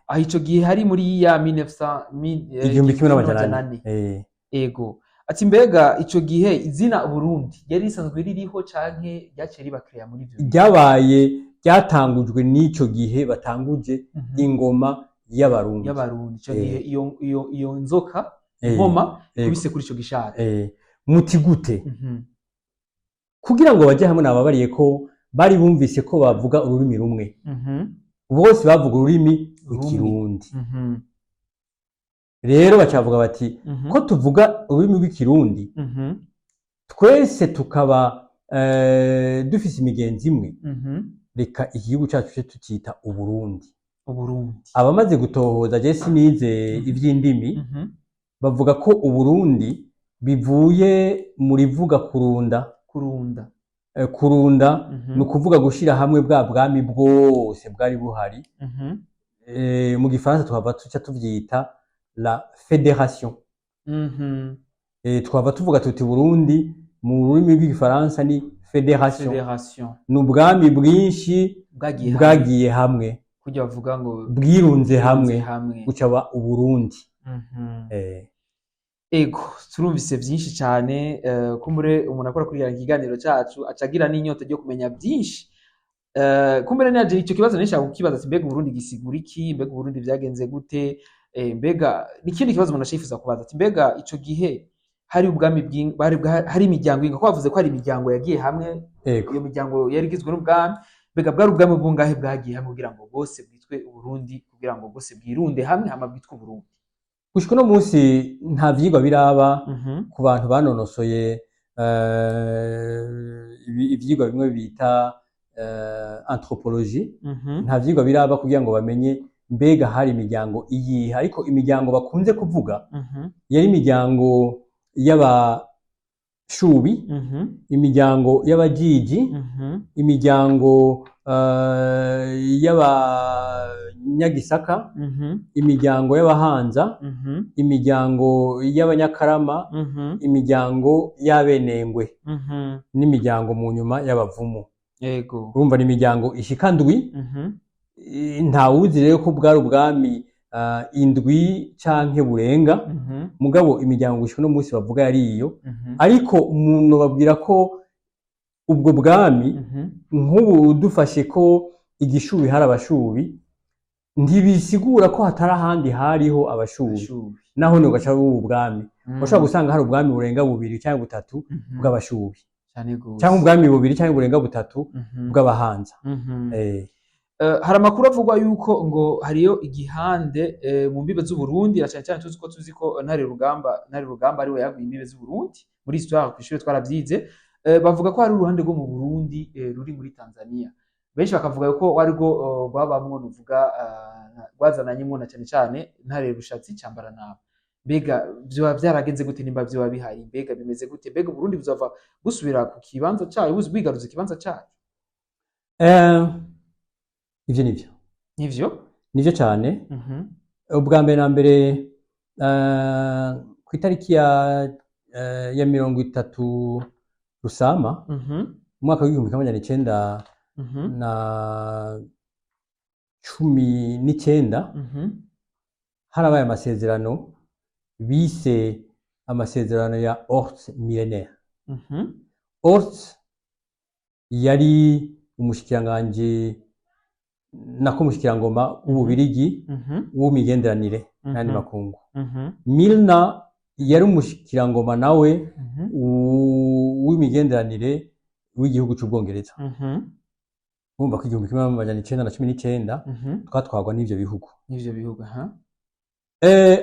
S2: Aho ico gihe hari muri ya 1900. Yego. Ati mbega ico gihe izina Burundi yari risanzwe ririho canke ryaciye riba créa muri ivyo?
S1: Ryatangujwe n'ico gihe batanguje ingoma y'abarundi.
S2: Ico gihe iyo nzoka inkoma kubise kuri ico gishaka.
S1: Muti gute? Kugira ngo baje hamwe nababariye ko bari bumvise ko bavuga ururimi rumwe. Bose bavuga ururimi rw'ikirundi. Rero bacavuga bati ko tuvuga ururimi rw'ikirundi, twese tukaba dufise imigenzi imwe, reka igihugu cyacu cyo tukita Uburundi. Abamaze gutohoza je sinize ivy'indimi, bavuga ko Uburundi bivuye muri vuga kurunda ni ukuvuga gushira hamwe bwa bwami bwose bwari buhari. Mu Gifaransa twava tuca tuvyita la fédération. Twava tuvuga tuti Burundi mu rurimi rw'Igifaransa ni fédération. Ni ubwami bwinshi bwagiye hamwe,
S2: kujya bavuga ngo
S1: bwirunze hamwe gucaba Uburundi.
S2: Ego turumvise byinshi cyane, kumbure umuntu akora kuri ikiganiro cyacu acagira n'inyota ryo kumenya byinshi. Kumbure naje icyo kibazo nishaka kukibaza ati mbega Burundi gisigura iki, mbega Burundi byagenze gute, mbega n'ikindi kibazo umuntu ashifuza kubaza ati mbega ico gihe hari ubwami hari imiryango inga, ko bavuze ko hari imiryango yagiye hamwe, iyo miryango yari igizwe n'ubwami, mbega bwari ubwami bwungahe bwagiye hamwe kugira ngo bwose bwitwe Uburundi, kugira ngo bwose bwirunde hamwe hama bwitwe Uburundi?
S1: Gushika no munsi nta vyigwa biraba ku bantu banonosoye ivyigwa bimwe bita anthropologie. Nta vyigwa biraba kugira ngo bamenye mbega hari imiryango iyihe, ariko imiryango bakunze kuvuga yari imiryango y'abashubi, imiryango y'abajiji, imiryango y'abanyagisaka, imiryango y'abahanza, imiryango y'abanyakarama, imiryango y'abenengwe, n'imiryango mu nyuma y'abavumu.
S2: Yego.
S1: Urumva ni imiryango ishika ndwi. Ntawuzi rero ko bwari ubwami indwi canke burenga, mugabo imiryango gushika no munsi bavuga yari iyo. Ariko umuntu babwira ko ubwo bwami nk'ubu dufashe ko igishubi hari abashubi, ntibisigura ko hatari ahandi hariho abashubi, naho ni ugaca ubu bwami ushobora gusanga hari ubwami burenga bubiri cyangwa butatu bw'abashubi, cyangwa ubwami bubiri cyangwa burenga butatu bw'abahanza.
S2: Hari amakuru avuga yuko ngo hariyo igihande mu mbibe z'Uburundi, cyane cyane tuzi ko Ntare Rugamba ari we yaguye imbibe z'Uburundi muri histoire ku ishuri twarabyize. Bavuga ko hari uruhande rwo mu Burundi ruri muri Tanzania, benshi bakavuga ko warwo rwabamwo nuvuga rwazananyemo na cyane cyane Ntare Rushatsi Cambaranama. Mbega byo byaragenze gute, nimba byo bihari, mbega bimeze gute, mbega Burundi buzava busubira ku kibanza cyayo, bwigaruza ikibanza cyayo?
S1: Ivyo nivyo cyane. Ubwa mbere na mbere ku itariki ya 30 Rusama umwaka w'1919 harabaye amasezerano bise amasezerano ya Horst Millénaire. Horst yari umushikiranganje nako mushikirangoma w'Ububirigi w'imigenderanire n'andi makungu. Milner yari umushikirangoma nawe w'imigenderanire w'igihugu cy'Ubwongereza. Bumva ko 1919 twatwagwa n'ivyo bihugu.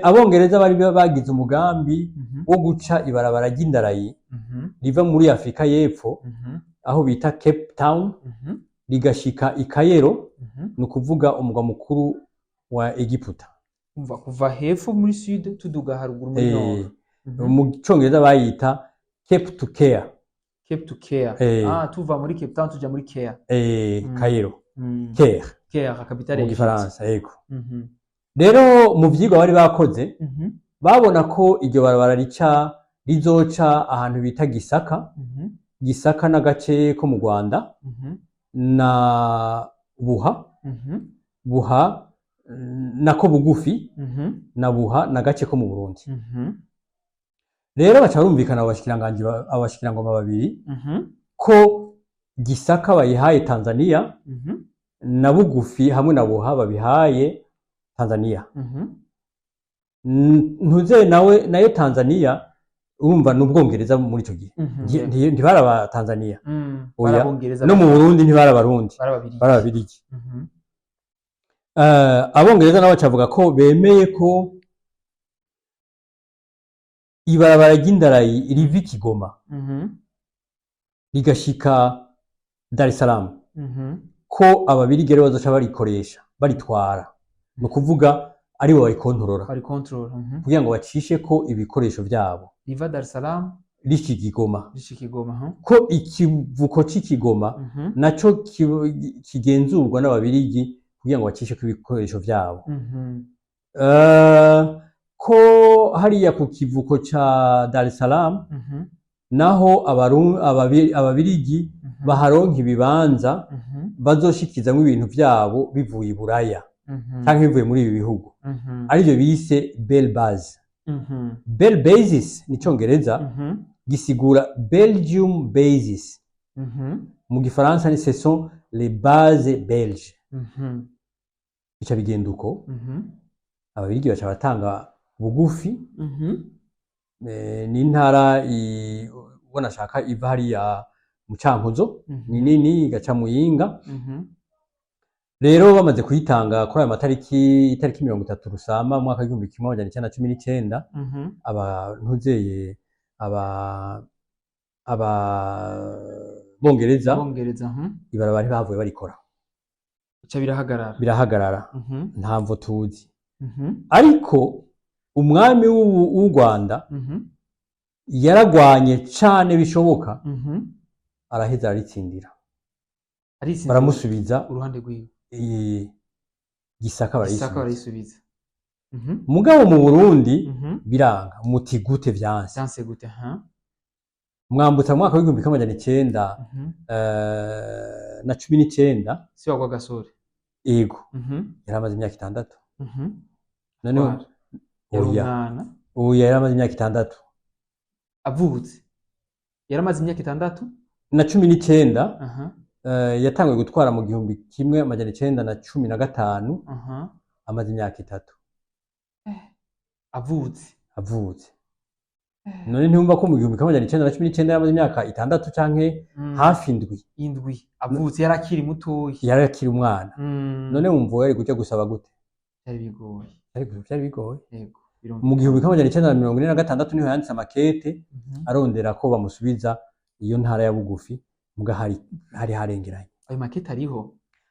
S1: Abongereza bari bagize umugambi wo guca ibarabara ry'indarayi riva muri Afrika y'Epfo aho bita Cape Town rigashika i Cairo, no kuvuga umugwa mukuru wa Egiputa.
S2: Umva kuva hepfo muri sud tuduga haruguru muri nord.
S1: Mu Congereza bayita Cape to Care.
S2: Tuva muri Cape Town tuja muri Care.
S1: Cairo.
S2: Care capitale
S1: ya Faransa, yego. Rero mu vyigwa bari bakoze babona ko iryo barabara rizoca ahantu bita Gisaka. Gisaka n'agace ko mu Rwanda na Buha nako bugufi na Buha n'agace ko mu Burundi. Rero baca barumvikana abashikirangoma babiri ko Gisaka bayihaye Tanzania na bugufi hamwe na Buha babihaye Tanzania. Ntuze nayo Tanzania urumva n'Ubwongereza muri ico gihe ntibaraba Tanzania, oya no mu Burundi ntibarabarundi, barababirigi. Abongereza nabo bacavuga ko bemeye ko ibarabara ry'indarayi riva i Kigoma rigashika Dar es Salaam, ko ababirigi rero bazoca barikoresha baritwara, no kuvuga ari bo bayikontorora kugira ngo bacishe ko ibikoresho vyabo
S2: riva Dar es Salaam
S1: rishikigoma ko ikivuko c'Ikigoma naco kigenzurwa n'ababirigi kugira ngo bacishe ko ibikoresho vyabo. Ko hariya ku kivuko ca Dar es Salaam naho ababirigi baharonka ibibanza bazoshikizamwo ibintu vyabo bivuye i Buraya canke bivuye muri ibi bihugu, arivyo bise Bell Base. Bell Bases ni Congereza gisigura Belgium Bases, mu Gifaransa ni ce sont les bases belges. Bica bigenda uko ababirigi baca batanga bugufi n'intara ubona shaka iva hariya mu Cankuzo ni nini igaca Muyinga. Rero bamaze kuyitanga kuri aya matariki 30 Rusama mu mwaka w'1919 abantuzeye Bongereza ibarabara bavuye barikora
S2: bica
S1: birahagarara ntamvo tuzi. Ariko umwami w'u Rwanda yaragwanye cane bishoboka, araheza aritsindira, baramusubiza
S2: uruhande rwiwe.
S1: Gisaka barayisubiza
S2: barayisubiza.
S1: mugabo mu Burundi biranga muti gute vyanse
S2: gute
S1: mwambutsa mu mwaka w'igihumbi kimwe amajana icenda na cumi n'icenda
S2: si wagwa gasore
S1: yego yari amaze imyaka 6 noneho yari amaze imyaka 6
S2: avutse yari amaze imyaka 6
S1: na cumi n'icenda yatanguye gutwara mu gihumbi kimwe amajana icenda na cumi na gatanu amaze imyaka 3 avutse none ntumva ko mu gihumbi kimwe amajana icenda na cumi n'icenda yari amaze imyaka 6 canke hafi
S2: indwi avutse yari akiri mutoyi
S1: yari akiri umwana none wumva yari kuja gusaba gute
S2: byari bigoye
S1: yego mu gihumbi kimwe amajana icenda na mirongo ine na gatandatu niho yanditse amakete arondera ko bamusubiza iyo ntara ya bugufi muga hari harengeranye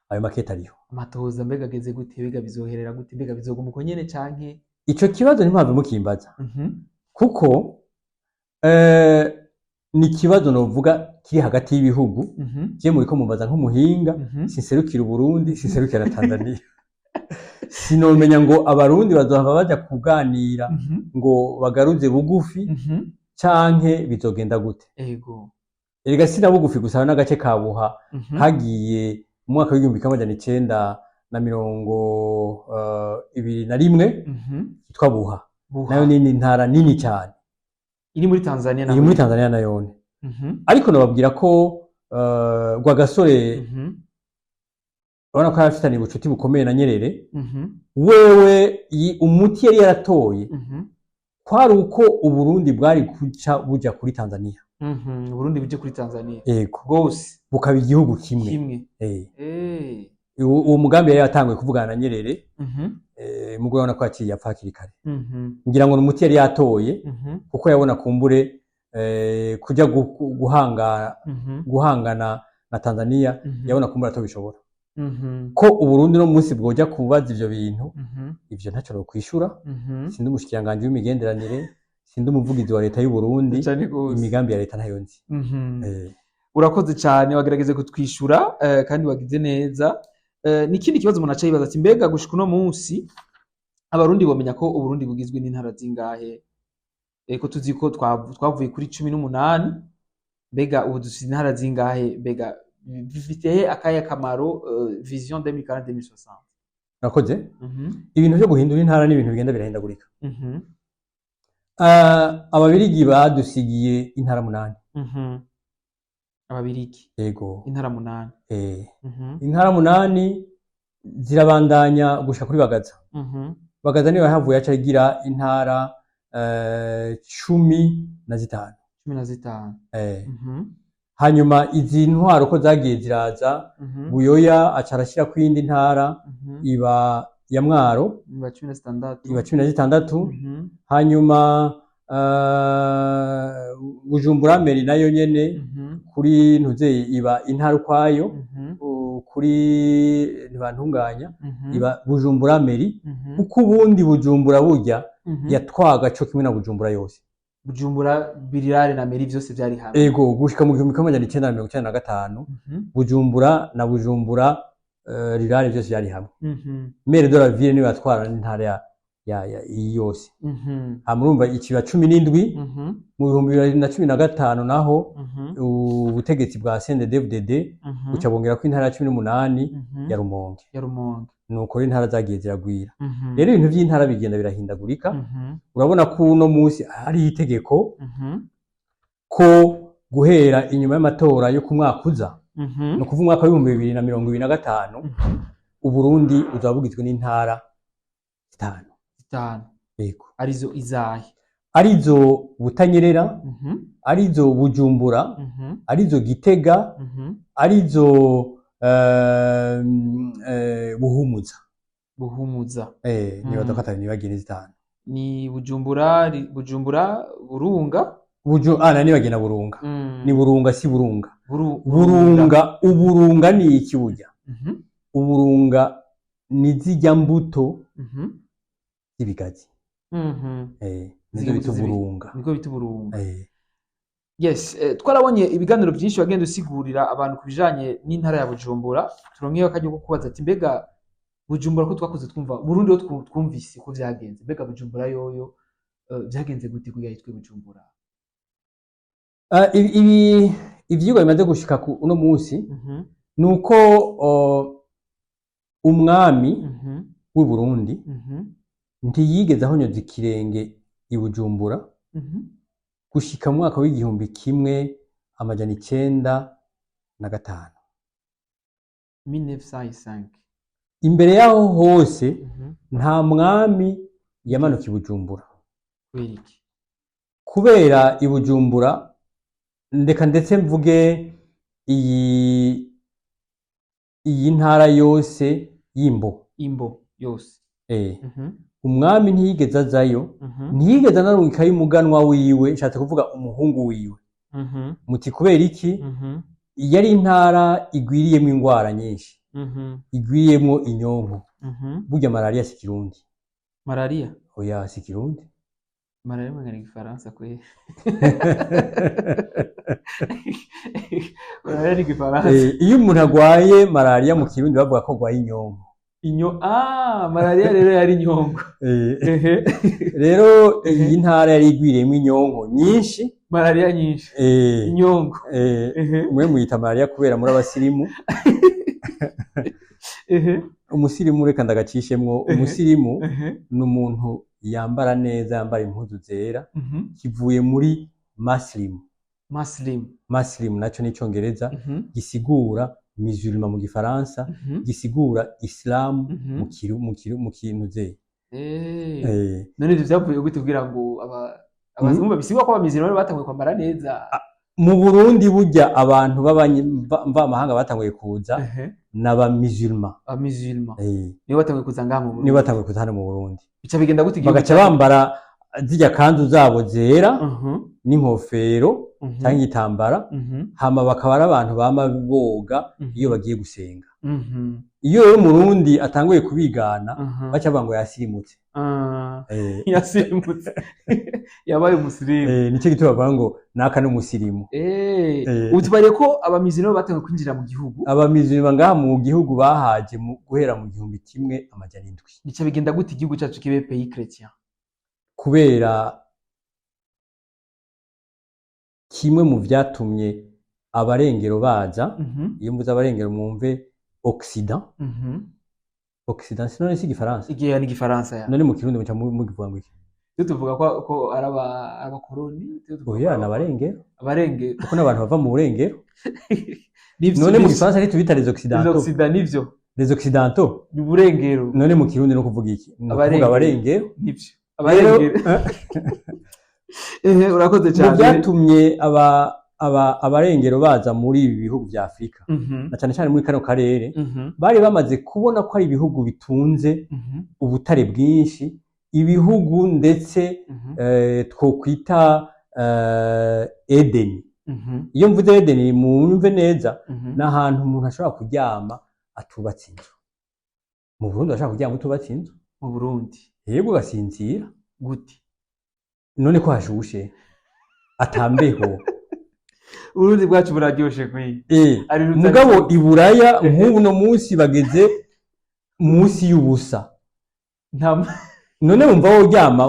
S2: ayo makete ariho
S1: amatohoza
S2: mbega ageze gute mbega bizoherera gute mbega bizoguma uko nyene canke
S1: ico kibazo ntimpamvu mukimbaza kuko ni ikibazo novuga kiri hagati y'ibihugu je muriko mumbaza nk'umuhinga sinserukira Burundi sinserukira Tanzania sinomenya ngo abarundi bazohava baja kuganira ngo bagaruze bugufi canke bizogenda gute erega sina bugufi gusa n'agace kabuha hagiye mu mwaka w'igihumbi kimwe amajana icenda na mirongo ibiri na rimwe yitwa Buha nayo ni ntara nini cyane
S2: iri muri Tanzania
S1: nayone ariko nababwira ko Rwagasore urabona ko yarafitanye ubucuti bukomeye na Nyerere wewe umuti yari yaratoye kwari uko Uburundi bwari kuca buja kuri Tanzania
S2: Burundi buje kuri Tanzania
S1: yego
S2: gose
S1: bukaba igihugu kimwe uwo mugambi yari yatanguye kuvugana na Nyerere mugore urabona ko yaciye yapfa hakiri kare ngira ngo umuti yari yatoye kuko yabona kumbure kuja guhangana na Tanzania yabona kumbura atobishobora ko Uburundi no munsi bwoja kubaza ivyo bintu ivyo ntacyo no kwishura sindi umushikiranganje w'imigenderanire sindi umuvugizi wa leta y'u Burundi imigambi ya leta ntayo nzi
S2: urakoze cyane wagerageze kutwishura kandi wagize neza nikindi kibazo umuntu aca yibaza ati mbega gushika no munsi abarundi bomenya ko Uburundi bugizwe n'intara zingahe ko tuzi ko twavuye kuri 18 mbega ubu dusi intara zingahe mbega bifite akaye kamaro vision 2040-2060
S1: nakoze ibintu byo guhindura intara ni ibintu bigenda birahindagurika ababirigi badusigiye intara 8
S2: ababirigi
S1: yego
S2: intara 8
S1: intara 8 zirabandanya gusha kuri Bagaza Bagaza niyo havuye aca igira intara 15 hanyuma izi ntwaro ko zagiye ziraza Buyoya aca arashyira ku yindi ntara iba ya Mwaro
S2: iba
S1: 16 hanyuma Bujumbura Meri nayo nyene kuri ntuzeye iba intara ukwayo kuri ntibantunganya iba Bujumbura Meri uko ubundi Bujumbura burya yatwaga cyo kimwe na Bujumbura yose
S2: Bujumbura Birirare na Meri vyose byari hamwe
S1: ego gushika mu 1995 Bujumbura na Bujumbura Rirare byose byari hamwe Meri de la Ville niyo yatwara n'intara ya yose amurumva ikiba 17 mu 2015 naho ubutegetsi bwa CNDD-FDD uca bongera ko intara ya 18 ya Rumonge nuko intara zagiye ziragwira rero ibintu by'intara bigenda birahindagurika urabona ko uno munsi ari itegeko ko guhera inyuma y'amatora yo ku mwaka uza no kuva umwaka wa 2025 Uburundi uzabugizwe n'intara 5
S2: yego arizo izahe
S1: arizo Butanyerera arizo Bujumbura arizo Gitega arizo Buhumuza niba dokatari nibagire 5
S2: ni Bujumbura Burunga
S1: nibagena Burunga ni Burunga si Burunga Uburunga ni iki burya Uburunga ni zijya mbuto ibigazi niko
S2: bita Burunga yes twarabonye ibiganiro byinshi bagenda usigurira abantu kubijanye n'intara ya Bujumbura turonkeyo akajyo ko kubaza ati mbega Bujumbura ko twakoze twumva Burundi yo twumvise ko vyagenze mbega Bujumbura yoyo vyagenze gute kugira yitwe Bujumbura
S1: ibi ivyigwa bimaze gushika ku uno munsi nuko umwami w'u Burundi ntiyigeze ahonyoza ikirenge i Bujumbura gushika mu mwaka w'igihumbi kimwe amajana 905
S2: 1905
S1: imbere yaho hose nta mwami yamanuka i Bujumbura kubera i Bujumbura ndeka ndetse mvuge iyi ntara yose
S2: imbo yose
S1: umwami ntiyigeze azayo ntiyigeze anarungikayo umuganwa wiwe nshatse kuvuga umuhungu wiwe muti kubera iki yari intara igwiriyemo ingwara nyinshi igwiriyemo inyonko burya malaria si kirundi oya si kirundi
S2: malaria mwangana igifaransa kwe malaria ni igifaransa
S1: iyo umuntu agwaye malaria mu kirundi bavuga ko agwaye inyonko
S2: malaria rero yari inyonko
S1: rero iyi ntara yari igwiriyemo inyonko nyinshi
S2: malaria nyinshi inyonko
S1: mwe muyita malaria kubera muri abasirimu umusirimu reka ndagacishemwo umusirimu ni umuntu yambara neza yambara impuzu zera kivuye muri muslim naco n'icongereza gisigura musulman mu gifaransa gisigura islam mu kintu ze
S2: none ivyo vyavuye gute kugira ngo abazungu babisigwa ko abamizirano batanguye kwambara neza
S1: mu Burundi burya abantu b'abanyamahanga batanguye kuza n'aba musulman nibo batanguye kuza ngaha mu Burundi nibo batanguye kuza hano mu Burundi
S2: bica bigenda gute
S1: bagaca bambara zirya kanzu zabo zera n'inkofero cyangwa igitambara hama bakaba ari abantu bama boga iyo bagiye gusenga iyo rero Murundi atanguye kubigana baca bango yasirimutse
S2: yasirimutse yabaye umusirimu
S1: nico gituma bavuga ngo naka n'umusirimu
S2: utubariye ko abamizirano batanguye kwinjira mu gihugu
S1: abamizirano ngaha mu gihugu bahaje guhera mu 1700
S2: bica bigenda gute igihugu cyacu kibe pays chrétien
S1: kubera kimwe mu vyatumye abarengero baza iyo mvuze abarengero mwumve Occident Occident sinone si gifaransa
S2: igihe ni gifaransa ya
S1: none mu kirundi muca mugivuga ngo iki
S2: tuvuga ko araba koloni
S1: oya nabarengero
S2: abarengero
S1: kuko n'abantu bava mu burengero none mu gifaransa ari tubita les Occidentaux
S2: nivyo
S1: les Occidentaux
S2: ni burengero
S1: none mu kirundi no kuvuga iki
S2: kuvuga
S1: abarengero
S2: nivyo abarengero urakoze cyane
S1: byatumye abarengero baza muri ibi bihugu vya Afrika na cyane cyane muri kano karere bari bamaze kubona ko ari ibihugu bitunze ubutare bwinshi ibihugu ndetse twokwita Eden iyo mvuze Eden mwumve neza n'ahantu umuntu ashobora kuryama atubatse inzu mu Burundi ashobora kuryama utubatse inzu
S2: mu Burundi
S1: yego gasinzira
S2: gute
S1: none ko hashushe atambeho
S2: Urundi bwacu buraryoshe kwi
S1: mugabo iburaya nk'ubu no munsi bageze munsi y'ubusa none wumva woryama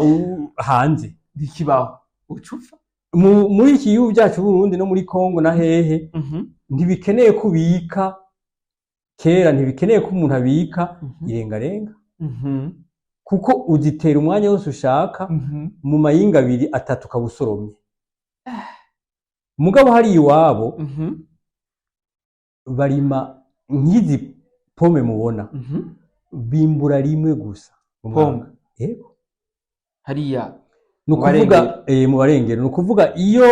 S1: hanze
S2: ndikibaho ucufa
S1: muri iki gihugu cyacu Burundi no muri Kongo na hehe ntibikeneye kubika kera ntibikeneye ko umuntu abika irengarenga kuko uzitera umwanya wose ushaka mu mayinga 2-3 kabusoromye mugabo hari iwabo barima nk'izi pome mubona bimbura rimwe gusa
S2: pome
S1: yego
S2: hariya
S1: nukuvuga mu barengero nukuvuga iyo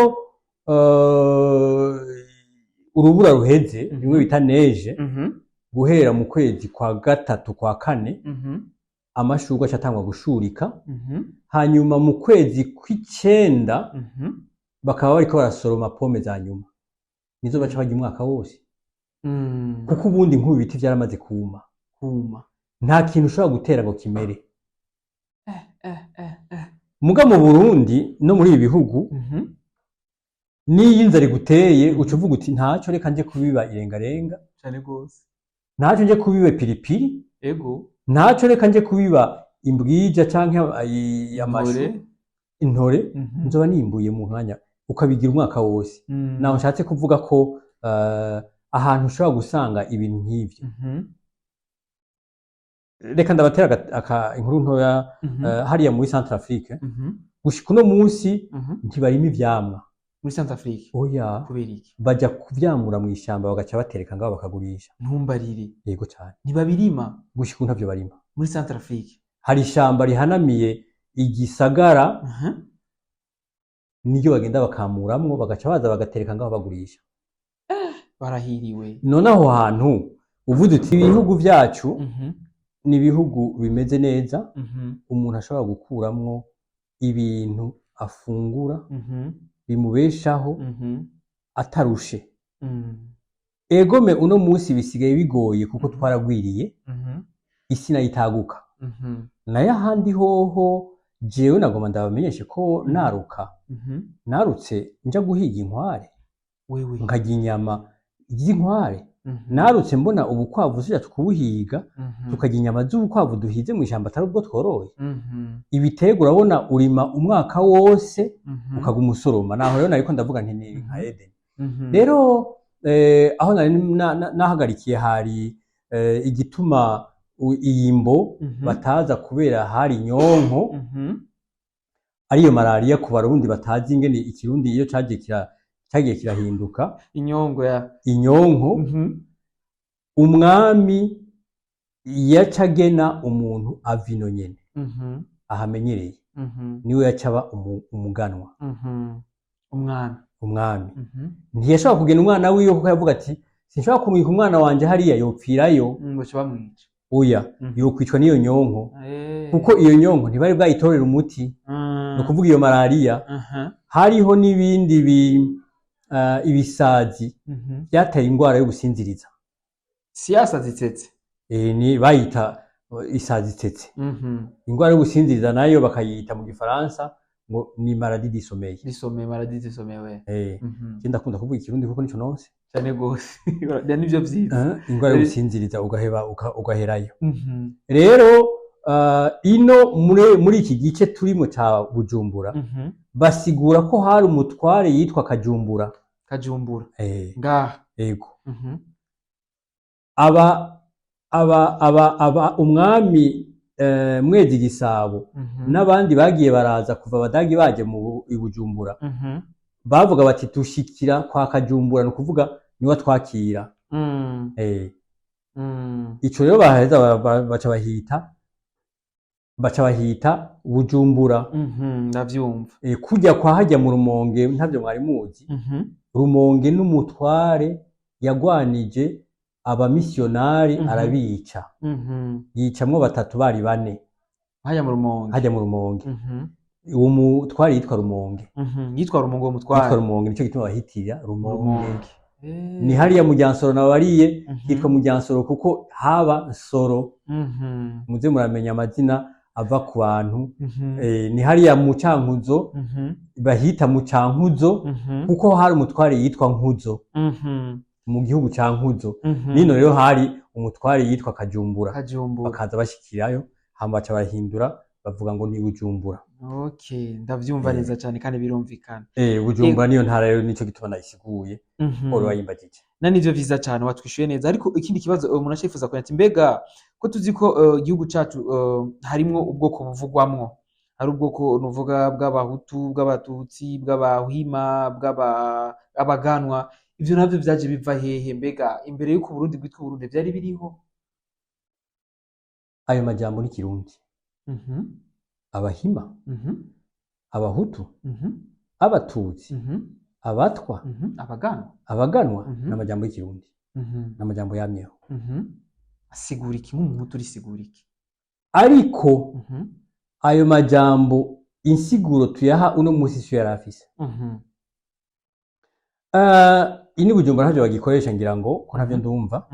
S1: urubura ruheze rimwe bita neige guhera mu kwezi kwa 3 kwa 4 amashurwe acatangwa gushurika hanyuma mu kwezi kw'icenda bakaba bariko barasoroma pome za nyuma nizo baca barya umwaka wose kuko ubundi nk'ubu biti vyaramaze kuma nta kintu ushobora gutera ngo kimere muga mu Burundi no muri ibi bihugu niyo inzara iguteye uca uvuga uti ntaco reka nje kubiba irengarenga
S2: cyane gose
S1: ntaco nje kubiba piripiri
S2: ego
S1: ntaco reka nje kubiba imbwija canke amashu intore nzoba nimbuye mu mwanya ukabigira umwaka wose. Naho nshatse kuvuga ko ahantu ushobora gusanga ibintu nk'ivyo. Reka ndabatera inkuru ntoya hariya muri Centrafrique. Gushika uno munsi ntibarima ivyamwa
S2: muri Centrafrique.
S1: Oya,
S2: kubera iki?
S1: Baja kuvyamura mw'ishamba bagaca batereka ngaho bakagurisha.
S2: Ntumbarire.
S1: Yego cyane.
S2: Ntibabirima
S1: gushika ntavyo barima
S2: muri Centrafrique.
S1: Hari ishamba rihanamiye igisagara niyo bagenda bakamuramwo bagaca baza bagatereka ngaho bagurisha.
S2: Barahiriwe.
S1: None aho hantu uvuze uti ibihugu vyacu ni ibihugu bimeze neza, umuntu ashobora gukuramwo ibintu afungura bimubeshaho atarushe. Egome uno munsi bisigaye bigoye kuko twaragwiriye, isi nayo itaguka. Nayo ahandi hoho jewe nagoma ndabamenyeshe ko narutse nja guhiga inkware, nkarya inyama y'inkware. Narutse mbona ubukwavu suja tukubuhiga, tukarya inyama z'ubukwavu duhize mu ishamba atari ubwo tworoye. Ibiterwa urabona urima umwaka wose ukaguma usoroma. Naho rero nariko ndavuga nti ni nka Eden. Rero aho nari nahagarikiye hari igituma iyimbo bataza kubera hari inyonko, ariyo malaria ku barundi batazi ingene ikirundi iyo cagiye kirahinduka. Inyonko umwami yacagena umuntu avino nyene ahamenyereye, niwe yacaba umuganwa. Umwami ntiyashobora kugena umwana wiwe kuko yavuga ati sinshobora kumwika umwana wanje hariya yopfirayo. Oya, yokwicwa n'iyo nyonko kuko iyo nyonko ntibari bwayitorera umuti. No kuvuga iyo malaria hariho n'ibindi ibisazi byateye ingwara yo gusinziriza.
S2: Siyasa zitsetse.
S1: Ni bayita isazi tsetse. Ingwara yo gusinziriza nayo bakayita mu Gifaransa ngo ni maladie du sommeil.
S2: Maladie du sommeil we.
S1: Kenda kunda kuvuga ikirundi kuko nico nose.
S2: Cyane gose. Nivyo vyiza.
S1: Ingwara yo gusinziriza ugaheba ugaherayo. Rero ino muri iki gice turimo ca Bujumbura basigura ko hari umutware yitwa Kajumbura. Ngaha. Yego. Umwami Mwezi Gisabo n'abandi bagiye baraza kuva Abadagi baje mu Bujumbura, bavuga bati tushikira kwa Kajumbura, no kuvuga niwe twakira. Ico rero baheza baca bahita Bujumbura.
S2: Ndavyumva.
S1: Kujya kwa hajya mu Rumonge ntavyo mwari muzi. Rumonge n'umutware yagwanije abamisiyonari arabica. Yicamwo 3 bari 4.
S2: Hajya mu Rumonge.
S1: Uwo mutware yitwa Rumonge.
S2: Yitwa Rumonge uwo mutware.
S1: Yitwa Rumonge nico gituma bahitira Rumonge. Ni hariya mu Ryansoro nabariye hitwa mu Ryansoro kuko haba Nsoro. Muze muramenya amazina ava ku bantu. Ni hariya mu Cankuzo bahita mu Cankuzo kuko hari umutware yitwa Nkuzo mu gihugu ca Nkuzo. Nino rero hari umutware yitwa Kajumbura. Bakaza bashikirayo hama baca bahindura bavuga ngo ni Bujumbura.
S2: Ndavyumva neza cyane kandi birumvikana.
S1: Bujumbura niyo ntara rero nico gituma nayisiguye. Oro wayimbagije.
S2: Nivyo vyiza cyane watwishuye neza, ariko ikindi kibazo umuntu ashifuza ko ati mbega ko tuzi ko igihugu cacu harimwo ubwoko buvugwamwo, hari ubwoko nuvuga bw'abahutu, bw'abatutsi, bw'abahima, bw'abaganwa, ivyo navyo vyaje biva hehe? Mbega imbere yuko Burundi bwitwa Burundi vyari biriho?
S1: Ayo majambo ni Kirundi. Abahima, abahutu, abatutsi, abatwa, abaganwa n'amajambo y'Ikirundi. N'amajambo yamyeho.
S2: Asigura iki mu muntu risigura iki?
S1: Ariko ayo majambo insiguro tuyaha uno musi cyo yarafise. Ini Bujumbura ntavyo bagikoresha ngira ngo ko ntavyo ndumva.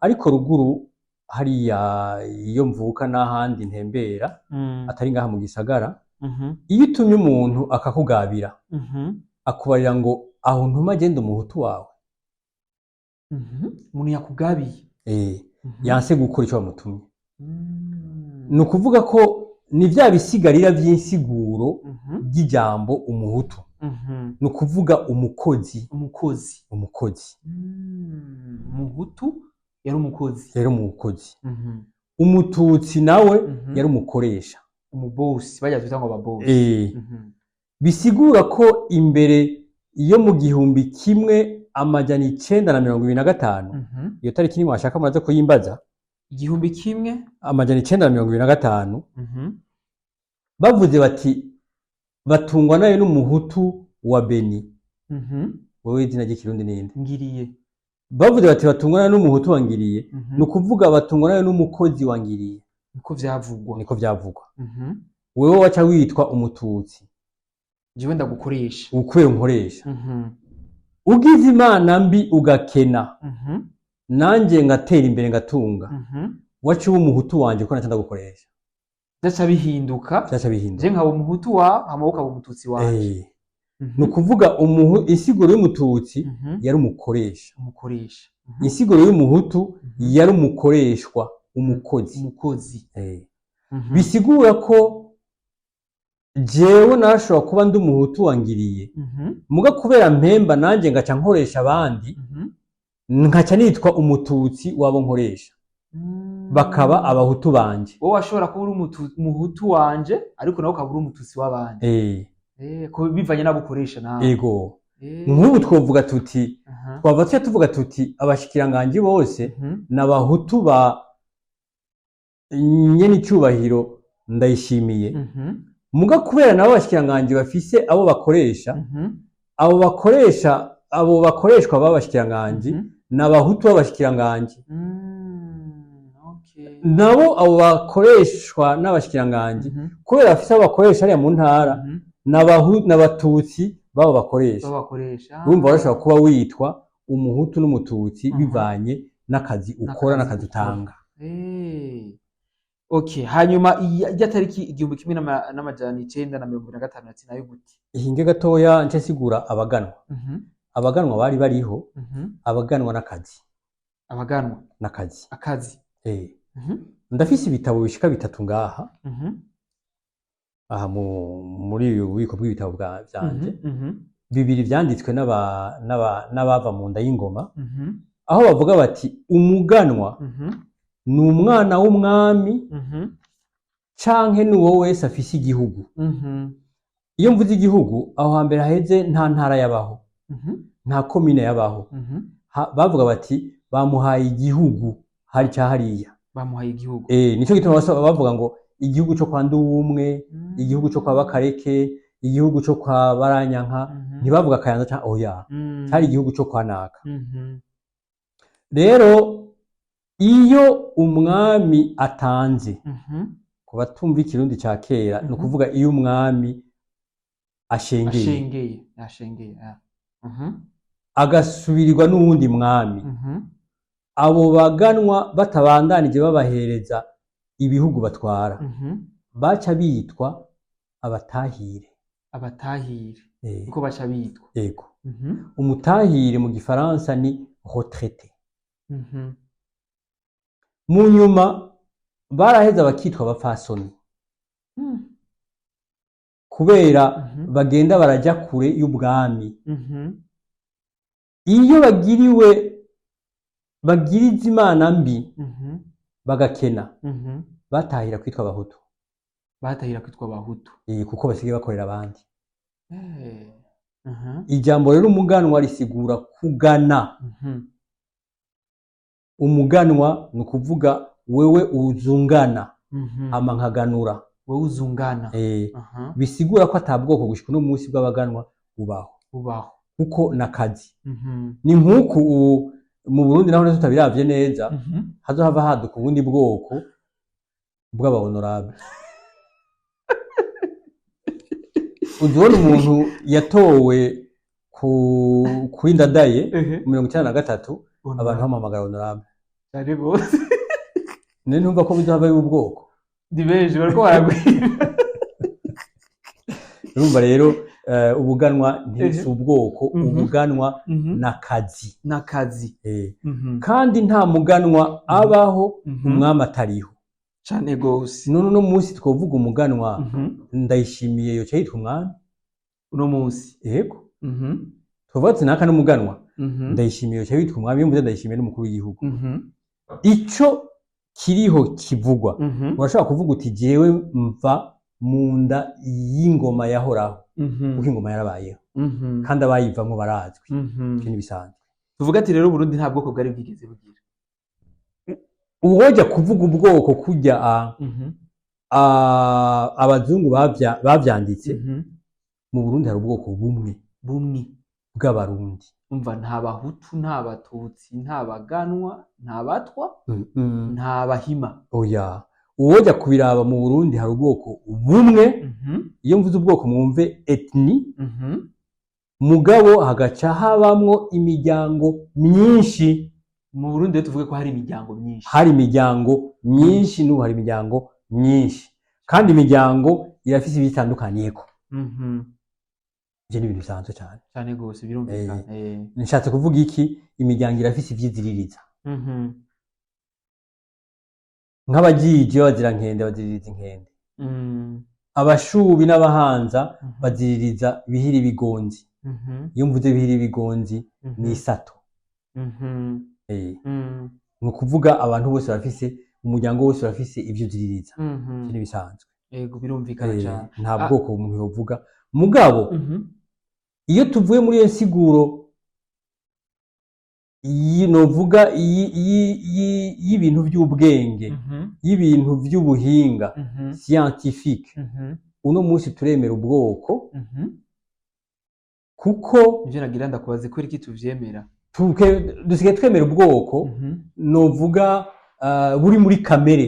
S1: Ariko ruguru hariya iyo mvuka n'ahandi ntembera atari ngaha mu gisagara, iyo utumye umuntu akakugabira akubarira ngo aho ntuma genda umuhutu wawe.
S2: Umuntu yakugabiye
S1: yanse gukora ico bamutumye. ni ukuvuga ko ni vya bisigarira vy'insiguro ry'ijambo umuhutu. Ni ukuvuga umukozi.
S2: Umuhutu yari umukozi.
S1: Umututsi nawe yari umukoresha.
S2: Umubosi, bajya twita ngo ababosi.
S1: Bisigura ko imbere yo mu 1925, iyo tariki ni mwashaka muraza kuyimbaza, 1925, bavuze bati batungwa nayo n'umuhutu wa Beni. Wowe izina ry'ikirundi ninde?
S2: Ngiriye.
S1: Bavuze bati batungwa nayo n'umuhutu wa Ngiriye, ni ukuvuga batungwa nayo n'umukozi wa Ngiriye.
S2: Niko vyavugwa.
S1: Wewe waca witwa umututsi.
S2: Jewe ndagukoresha.
S1: Ukubera unkoresha. Ugize imana mbi ugakena. Nanje ngatera imbere ngatunga. Waca uba umuhutu wanje ko naca ndagukoresha.
S2: Vyaca bihinduka. Je nkaba umuhutu wa amaboko aba umututsi wanje.
S1: Ni ukuvuga insiguro y'umututsi yari umukoresha. Insiguro y'umuhutu yari umukoreshwa, umukozi. Bisigura ko jewe nashobora kuba ndi umuhutu wangiriye, muga kubera mpemba nanje ngaca nkoresha abandi, nkaca nitwa umututsi wabo nkoresha, bakaba abahutu banje.
S2: Wowe washobora kuba uri umuhutu wanje ariko nawe ukaba uri umututsi w'abandi. Ko bivanye n'abukoresha nawe.
S1: Ego. Nk'ubu twovuga tuti abashikiranganji bose n'abahutu ba nyene icyubahiro Ndayishimiye. Muga kubera nabo abashikiranganji bafise abo bakoresha, abo bakoreshwa b'abashikiranganji n'abahutu b'abashikiranganji. Nabo abo bakoreshwa n'abashikiranganji kubera bafise abo bakoresha ariya mu ntara, n'abatutsi babo bakoresha. Urumva barashobora kuba witwa umuhutu n'umututsi bivanye n'akazi ukora n'akazi utanga.
S2: Hanyuma ijya tariki 1925 ati nayo gute?
S1: Ihinge gatoya nce sigura abaganwa. Abaganwa bari bariho, abaganwa n'akazi.
S2: Akazi.
S1: Ndafise ibitabo bishika 3 ngaha. Aha muri ububiko bw'ibitabo byanje. 2 vyanditswe n'abava mu nda y'ingoma. Aho bavuga bati umuganwa ni umwana w'umwami canke ni wowe wese afise igihugu. Iyo mvuze igihugu aho hambere haheze nta ntara yabaho, nta komine yabaho. Bavuga bati bamuhaye igihugu hari cyahariya.
S2: Bamuhaye igihugu.
S1: Nico gituma bavuga ngo igihugu cyo kwa Nduwumwe, igihugu cyo kwa Bakareke, igihugu cyo kwa Baranyanka. Ntibavuga Kayanza cyangwa oya, cyari igihugu cyo kwa Naka. Rero iyo umwami atanze, kuba tumva ikirundi ca kera, no kuvuga iyo umwami ashengeye, agasubirirwa n'uwundi mwami, abo baganwa batabandanije babahereza ibihugu batwara, baca bitwa abatahire.
S2: Uko baca bitwa.
S1: Yego. Umutahire mu gifaransa ni retraité. Mu nyuma baraheza bakitwa abafasoni. Kubera bagenda baraja kure y'ubwami. Iyo bagiriza imana mbi bagakena, batahira kwitwa abahutu. Kuko basigaye bakorera abandi. Ijambo rero umuganwa risigura kugana. Umuganwa ni ukuvuga wewe uzungana, hama nkaganura.
S2: Wewe uzungana.
S1: Bisigura ko atabwoko gushika uno munsi bw'abaganwa bubaho. Kuko nakazi. Ni nk'uku mu Burundi naho tutabiravye neza, hazohava haduka ubundi bwoko bw'abahonorable. Uzibona umuntu yatowe kuri Ndadaye 1993, abantu bamamagara honorable.
S2: Ari bose.
S1: Numva ko bizohava y'ubwoko.
S2: Dibeje bariko baragwira.
S1: Urumva rero ubuganwa ntisi ubwoko, ubuganwa nakazi. Kandi nta muganwa abaho umwami atariho.
S2: cane gose.
S1: none uno munsi twovuga umuganwa Ndayishimiye yoca yitwa umwami
S2: uno munsi
S1: yego twovuga ati naka n'umuganwa Ndayishimiye yoca yitwa umwami iyo mvuze Ndayishimiye n'umukuru w'igihugu ico kiriho kivugwa urashobora kuvuga uti jewe mva mu nda y'ingoma yahoraho kuko ingoma yarabayeho kandi abayivamwo barazwi ivyo ntibisanzwe
S2: tuvuga ati rero Burundi nta bwoko bwari bwigeze bugira
S1: uwoja kuvuga ubwoko kurya abazungu bavyanditse mu Burundi hari ubwoko bumwe bw'abarundi
S2: umva nta bahutu nta batutsi nta baganwa nta batwa nta bahima
S1: oya uwoja kubiraba mu Burundi hari ubwoko bumwe iyo mvuze ubwoko mwumve ethnie mugabo hagaca habamwo imiryango myinshi
S2: mu Burundi tuvuge ko hari imiryango myinshi
S1: n'ubu hari imiryango myinshi kandi imiryango irafise ibitandukanyeko ivyo ni ibintu bisanzwe
S2: cane gose birumvikana
S1: nishatse kuvuga iki imiryango irafise ivyiziririza nk'abajiji bazirankende baziririza inkende abashubi n'abahanza baziririza bihiri bigonzi iyo mvuze bihiri bigonzi ni isato ni ukuvuga abantu bose bafise umuryango wose bafise ivyo uziririza ivyo bisanzwe
S2: yego birumvikana cyane
S1: nta bwoko umuntu yovuga mugabo iyo tuvuye muri iyo nsiguro novuga y'ibintu by'ubwenge y'ibintu by'ubuhinga scientifique uno munsi turemera ubwoko kuko
S2: ivyo nagira ndakubaze ko iki tuvyemera
S1: dusigaye twemera ubwoko novuga buri muri kamere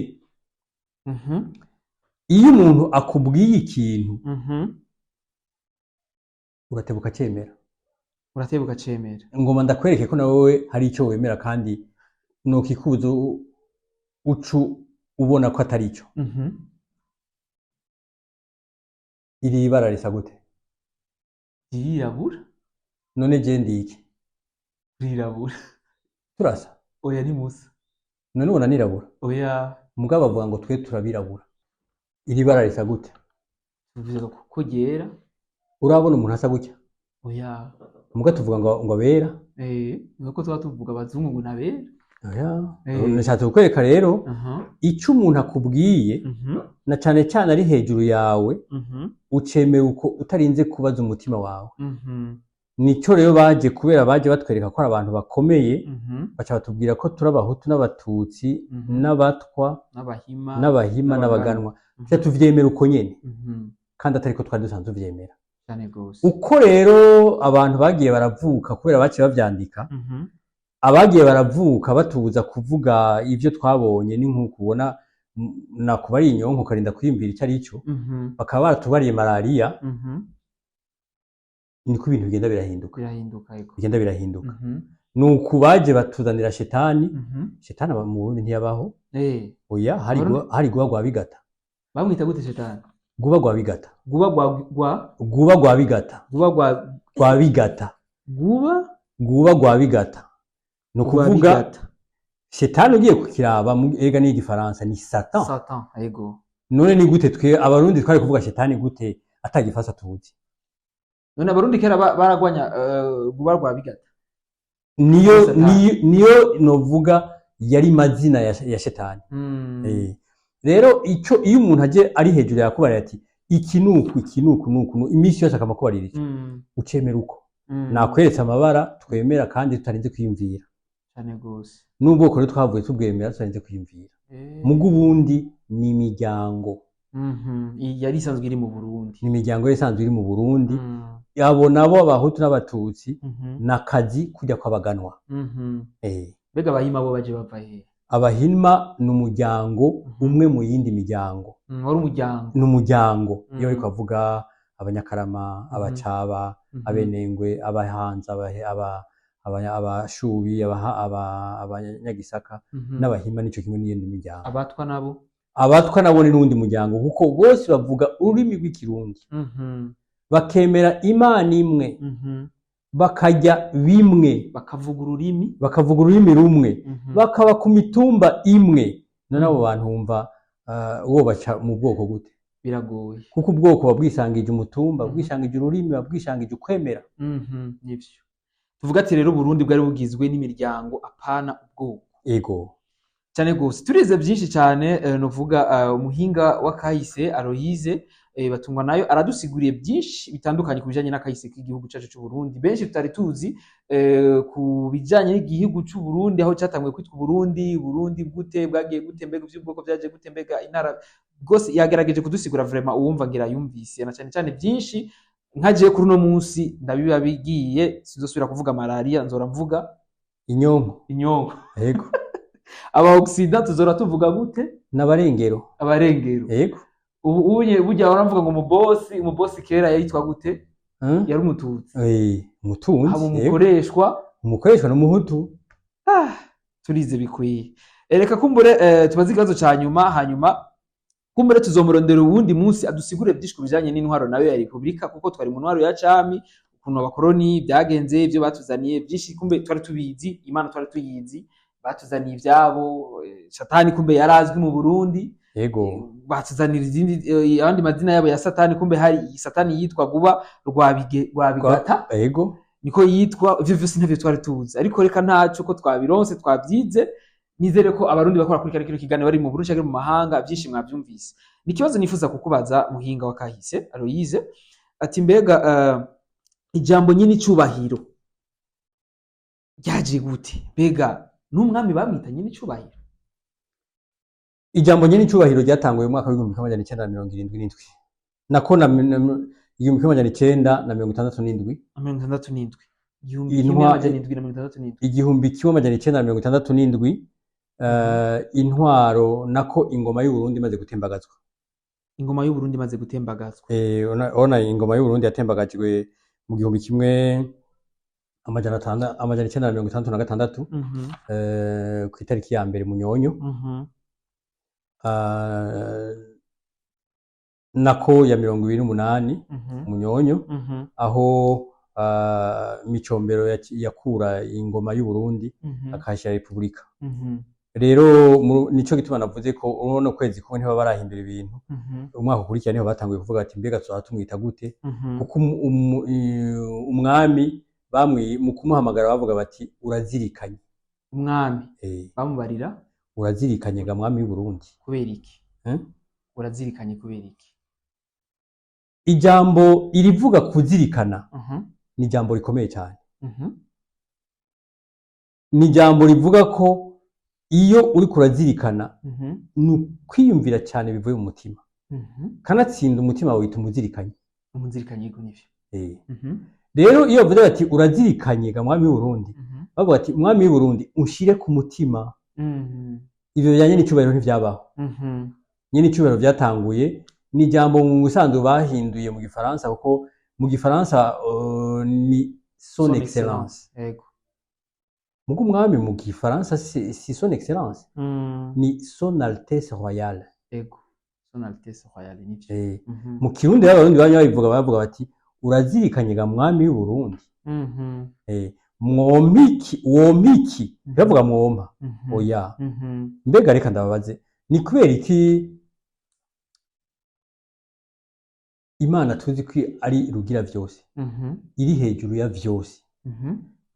S1: iyo umuntu akubwiye ikintu uratebuka cemera ngoma ndakwereke ko nawe hari icyo wemera kandi nokikubuza ucu ubona ko atari cyo iri bara risa gute
S2: rirabura
S1: none je ndiki
S2: rirabura
S1: turasa
S2: oya ni musa
S1: none ubona nirabura
S2: oya
S1: mugabo bavuga ngo twe turabirabura iri bara risa gute
S2: bivuga ko gera
S1: urabona umuntu asa gutya
S2: oya
S1: mugabo tuvuga ngo bera
S2: nuko tuba tuvuga abazungu ngo nabera
S1: oya nishatse kukwereka rero icyo umuntu akubwiye na cane cane ari hejuru yawe ucemera uko utarinze kubaza umutima wawe nico rero baje batwereka ko ari abantu bakomeye baca batubwira ko turi abahutu n'abatutsi n'abatwa n'abahima n'abaganwa tujya tuvyemera uko nyene kandi atari ko twari dusanzwe tuvyemera uko rero abantu bagiye baravuka kubera baciye bavyandika abagiye baravuka batubuza kuvuga ivyo twabonye ni nk'uko ubona nakubari inyonko ukarinda kwiyumvira icyo ari cyo bakaba baratubariye malariya niko ibintu bigenda birahinduka nuko baje batuzanira shetani mu Burundi ntiyabaho oya hari guba gwa bigata
S2: bamwita gute shetani
S1: guba gwa bigata
S2: guba
S1: gwa bigata no kuvuga shetani ugiye kukiraba ega ni igifaransa ni satan
S2: yego
S1: none ni gute twe abarundi twari kuvuga shetani gute atagifasa tuzi
S2: none abarundi kera baragwanya guba gwa bigata
S1: niyo novuga yari mazina ya shetani rero ico iyo umuntu aje ari hejuru yakubara ati ikinuku imisi yose akamakubarira icyo ucemera uko nakweretse amabara twemera kandi tutarinze kwiyumvira
S2: cyane gose
S1: n'ubwoko rero twavuye tubwemera tutarinze kwiyumvira mugo ubundi ni imiryango
S2: yari isanzwe iri mu Burundi
S1: ni imiryango yari isanzwe iri mu Burundi abo nabo abahutu n'abatutsi nakazi kujya kwabaganwa
S2: bega abahima bo baje bava he
S1: abahima ni umuryango umwe mu yindi miryango
S2: ni
S1: umuryango iyo bari kuvuga abanyakarama abacaba abenengwe abahanza abashubi abanyagisaka n'abahima nico kimwe n'iyindi miryango abatwa nabo ni n'undi muryango kuko bose bavuga ururimi rw'ikirundi bakemera imana imwe bakajya bimwe
S2: bakavuga ururimi
S1: rumwe bakaba ku mitumba imwe none abo bantu bumva wobaca mu bwoko gute?
S2: Biragoye.
S1: Kuko ubwoko babwisangije umutumba, bwisangije ururimi, babwisangije ukwemera.
S2: Nivyo. Tuvuga ati rero Burundi bwari bugizwe n'imiryango apana ubwoko.
S1: Ego.
S2: Cyane gose turize byinshi cyane novuga umuhinga wa kahise Aloyize batungwa nayo aradusiguriye byinshi bitandukanye ku bijanye n'akahise k'igihugu cyacu cy'u Burundi. Benshi tutari tuzi ku bijanye n'igihugu cy'u Burundi aho cyatanguye kwitwa Burundi, Burundi gute bwagiye gute mbega ivy'ubwoko byaje gute mbega intara gose yagerageje kudusigura vraiment uwumva ngira yumvise na cyane cyane byinshi nkagiye kuri no munsi ndabiba bigiye sizosubira kuvuga malaria nzora mvuga
S1: inyonko. Yego.
S2: Aba Occident tuzora tuvuga gute?
S1: N'abarengero.
S2: Abarengero.
S1: Yego.
S2: Ubu burya baravuga ngo umubosi kera yitwa gute? Yari umututsi.
S1: Umutunzi.
S2: Haba umukoreshwa n'umuhutu. Turize bikwiye. Reka kumbure tubaze ikibazo ca nyuma hanyuma kumbure tuzomurondera uwundi munsi adusigure byinshi kubijanye n'intwaro nayo ya Republika kuko twari mu ntwaro ya cami ukuntu abakoroni byagenze ibyo batuzaniye byinshi kumbe twari tubizi Imana twari tuyizi batuzaniye ivyabo Satani kumbe yarazwi mu Burundi.
S1: Yego.
S2: Batuzanira izindi abandi mazina yabo ya Satani kumbe hari Satani yitwa Guba Rwabigata.
S1: Yego.
S2: Niko yitwa ivyo vyose ntavyo twari tuzi ariko reka ntaco ko twabironse twabyize nizere ko abarundi bakora kuri kino kiganiro bari mu Burundi cyangwa mu mahanga byinshi mwabyumvise. Nikibazo nifuza kukubaza muhinga wa kahise Aloyize ati mbega ijambo nyine cyubahiro ryaje gute? Mbega n'umwami bamwita nyine cyubahiro?
S1: Ijambo nyine cyubahiro ryatanguye mu mwaka wa 1977 nako na 1967 intwaro nako ingoma y'u Burundi imaze gutembagazwa.
S2: Ingoma y'u Burundi imaze gutembagazwa.
S1: Ona ingoma y'u Burundi yatembagajwe mu 1966 ku itariki ya mbere Munyonyo. Nako ya 28 Munyonyo aho Micombero yakura ingoma y'u Burundi akashya Republika. Rero nico gituma navuze ko uno kwezi ko ntiba barahindura ibintu umwaka ukurikira niho batanguye kuvuga ati mbega twatumwita gute kuko umwami bamwe mu kumuhamagara bavuga bati urazirikanye.
S2: Umwami bamubarira
S1: urazirikanye ga mwami w'u Burundi
S2: kubera iki? Urazirikanye kubera iki?
S1: Ijambo irivuga kuzirikana ni ijambo rikomeye cyane. Ni ijambo rivuga ko iyo uri kurazirikana nukwiyumvira cyane bivuye mu mutima. Kanatsinda umutima wita umuzirikanye.
S2: Umuzirikanye yego nivyo.
S1: Rero iyo bavuze bati urazirikanye ga mwami w'u Burundi bavuga ati mwami w'u Burundi unshire ku mutima. Ibyo bijyanye n'icyubahiro ntivyabaho. Nyine icyubahiro byatanguye ni ijambo mu busanzwe bahinduye mu Gifaransa kuko mu Gifaransa ni son excellence.
S2: Yego.
S1: Mugo umwami mu Gifaransa si son excellence. Ni son altesse royale.
S2: Yego. Son altesse royale nivyo.
S1: Mu Kirundi y'abarundi bavuga bati urazirikanye ga mwami w'u Burundi. Mwomiki bavuga mwoma. Oya. Mbega reka ndababaze ni kubera iki Imana tuzi ko ari rugira vyose iri hejuru ya vyose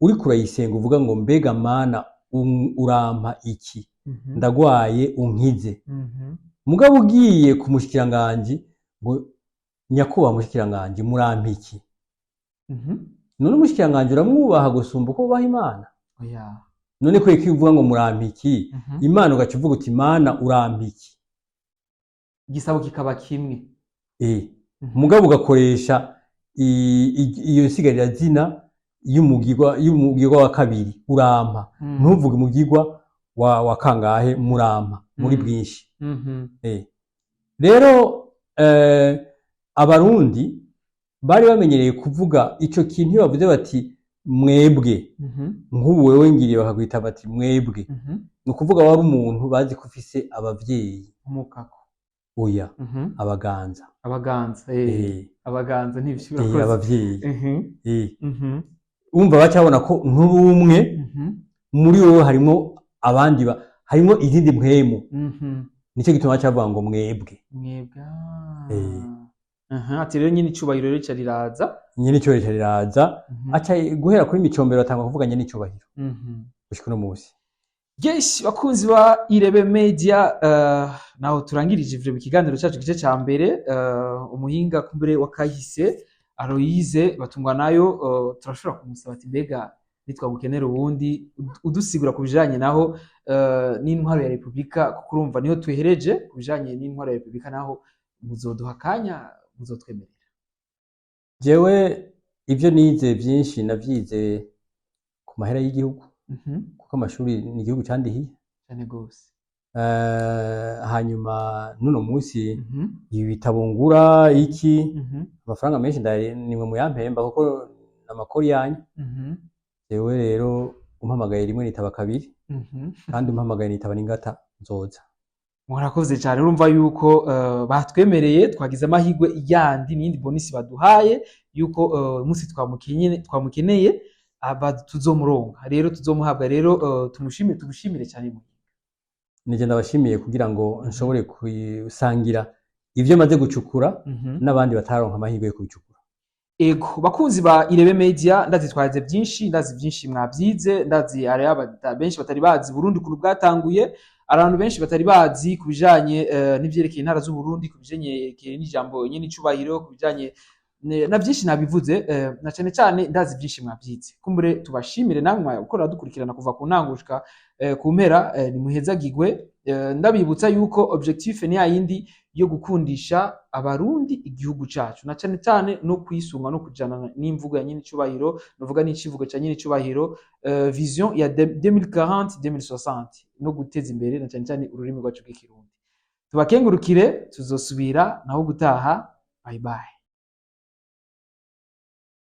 S1: uri kurayisenga uvuga ngo mbega Mana urampa iki ndagwaye unkize mugabo ugiye kumushikiranganje ngo nyakuba mushikiranganje murampa iki none umushikiranganje uramwubaha gusumba uko ubaha Imana?
S2: Oya.
S1: None ko uvuga ngo murampa iki Imana ugacivuga uti Mana urampa iki
S2: igisabo kikaba kimwe
S1: mugabo ugakoresha iyo sigarira zina y'umugirwa wa kabiri urampa ntuvuge umugirwa wa kangahe murampa muri bwinshi. Rero abarundi bari bamenyereye kuvuga ico kintu bavuze bati mwebwe nk'ubu wewe ngiriye bakakwita bati mwebwe ni ukuvuga wari umuntu bazi ko ufise abavyeyi
S2: umukako.
S1: Oya. Abaganza
S2: ntibishobora
S1: abavyeyi umva bacabona ko nk'ubumwe muri wowe harimo abandi harimo izindi mpwemu nico gituma cavuga ngo mwebwe
S2: mwebwe
S1: eh
S2: ati rero nyine icubahiro rero riraza
S1: nyine cyo riraza aca guhera kuri micombero atanga kuvuga nyine icubahiro gushika no musi.
S2: Yes, bakunzi ba Irebe Media, naho turangirije ivyo bikiganiro cyacu gice ca mbere, umuhinga kumbere wa kahise Aloise batungwa nayo, turashobora kumusaba ati mbega nitwagukenera ubundi udusigura kubijanye naho n'intwaro ya Republika, kuko urumva niho twehereje kubijanye n'intwaro ya Republika, naho muzoduha kanya muzotwemerera.
S1: Jewe ivyo nize byinshi navyize ku mahera y'igihugu kuko amashuri ni igihugu candihiye
S2: cyane gose.
S1: Hanyuma nuno musi ibi bitabo ngura iki amafaranga menshi nimwe muyampemba kuko amakori yanyu. Jewe rero umpamagaye rimwe nitaba kabiri kandi umpamagaye nitaba n'ingata nzoza.
S2: Murakoze cyane, urumva yuko batwemereye, twagize amahigwe yandi n'indi bonus baduhaye yuko umunsi twamukeneye aba tuzomuronka, rero tuzomuhabwa. Rero tugushimire cyane.
S1: Nije ndabashimiye kugira ngo nshobore kusangira ivyo maze gucukura n'abandi bataronka amahirwe yo kubicukura.
S2: Ego bakunzi ba Irebe Media, ndazi twaze byinshi mwabyize, ndazi ari benshi batari bazi Burundi kuru bwatanguye, abantu benshi batari bazi kubijanye n'ivyerekeye intara z'u Burundi, kubijanye n'ijambo nyene icubahiro, kubijanye na byinshi nabivuze, na cyane cyane ndazi byinshi mwabyize. Kumbure tubashimire namwe ukora dukurikirana kuva ku ntangushika ku mpera, ni muhezagirwe. Ndabibutsa yuko objectif ni yindi yo gukundisha abarundi igihugu cacu, na cyane cyane no kwisunga no kujana n'imvugo ya nyine icubahiro, novuga n'icivugo ca nyine icubahiro, vision ya 2040 2060, no guteza imbere na cyane cyane ururimi rwacu bw'ikirundi. Tubakengurukire, tuzosubira naho gutaha. Bye bye.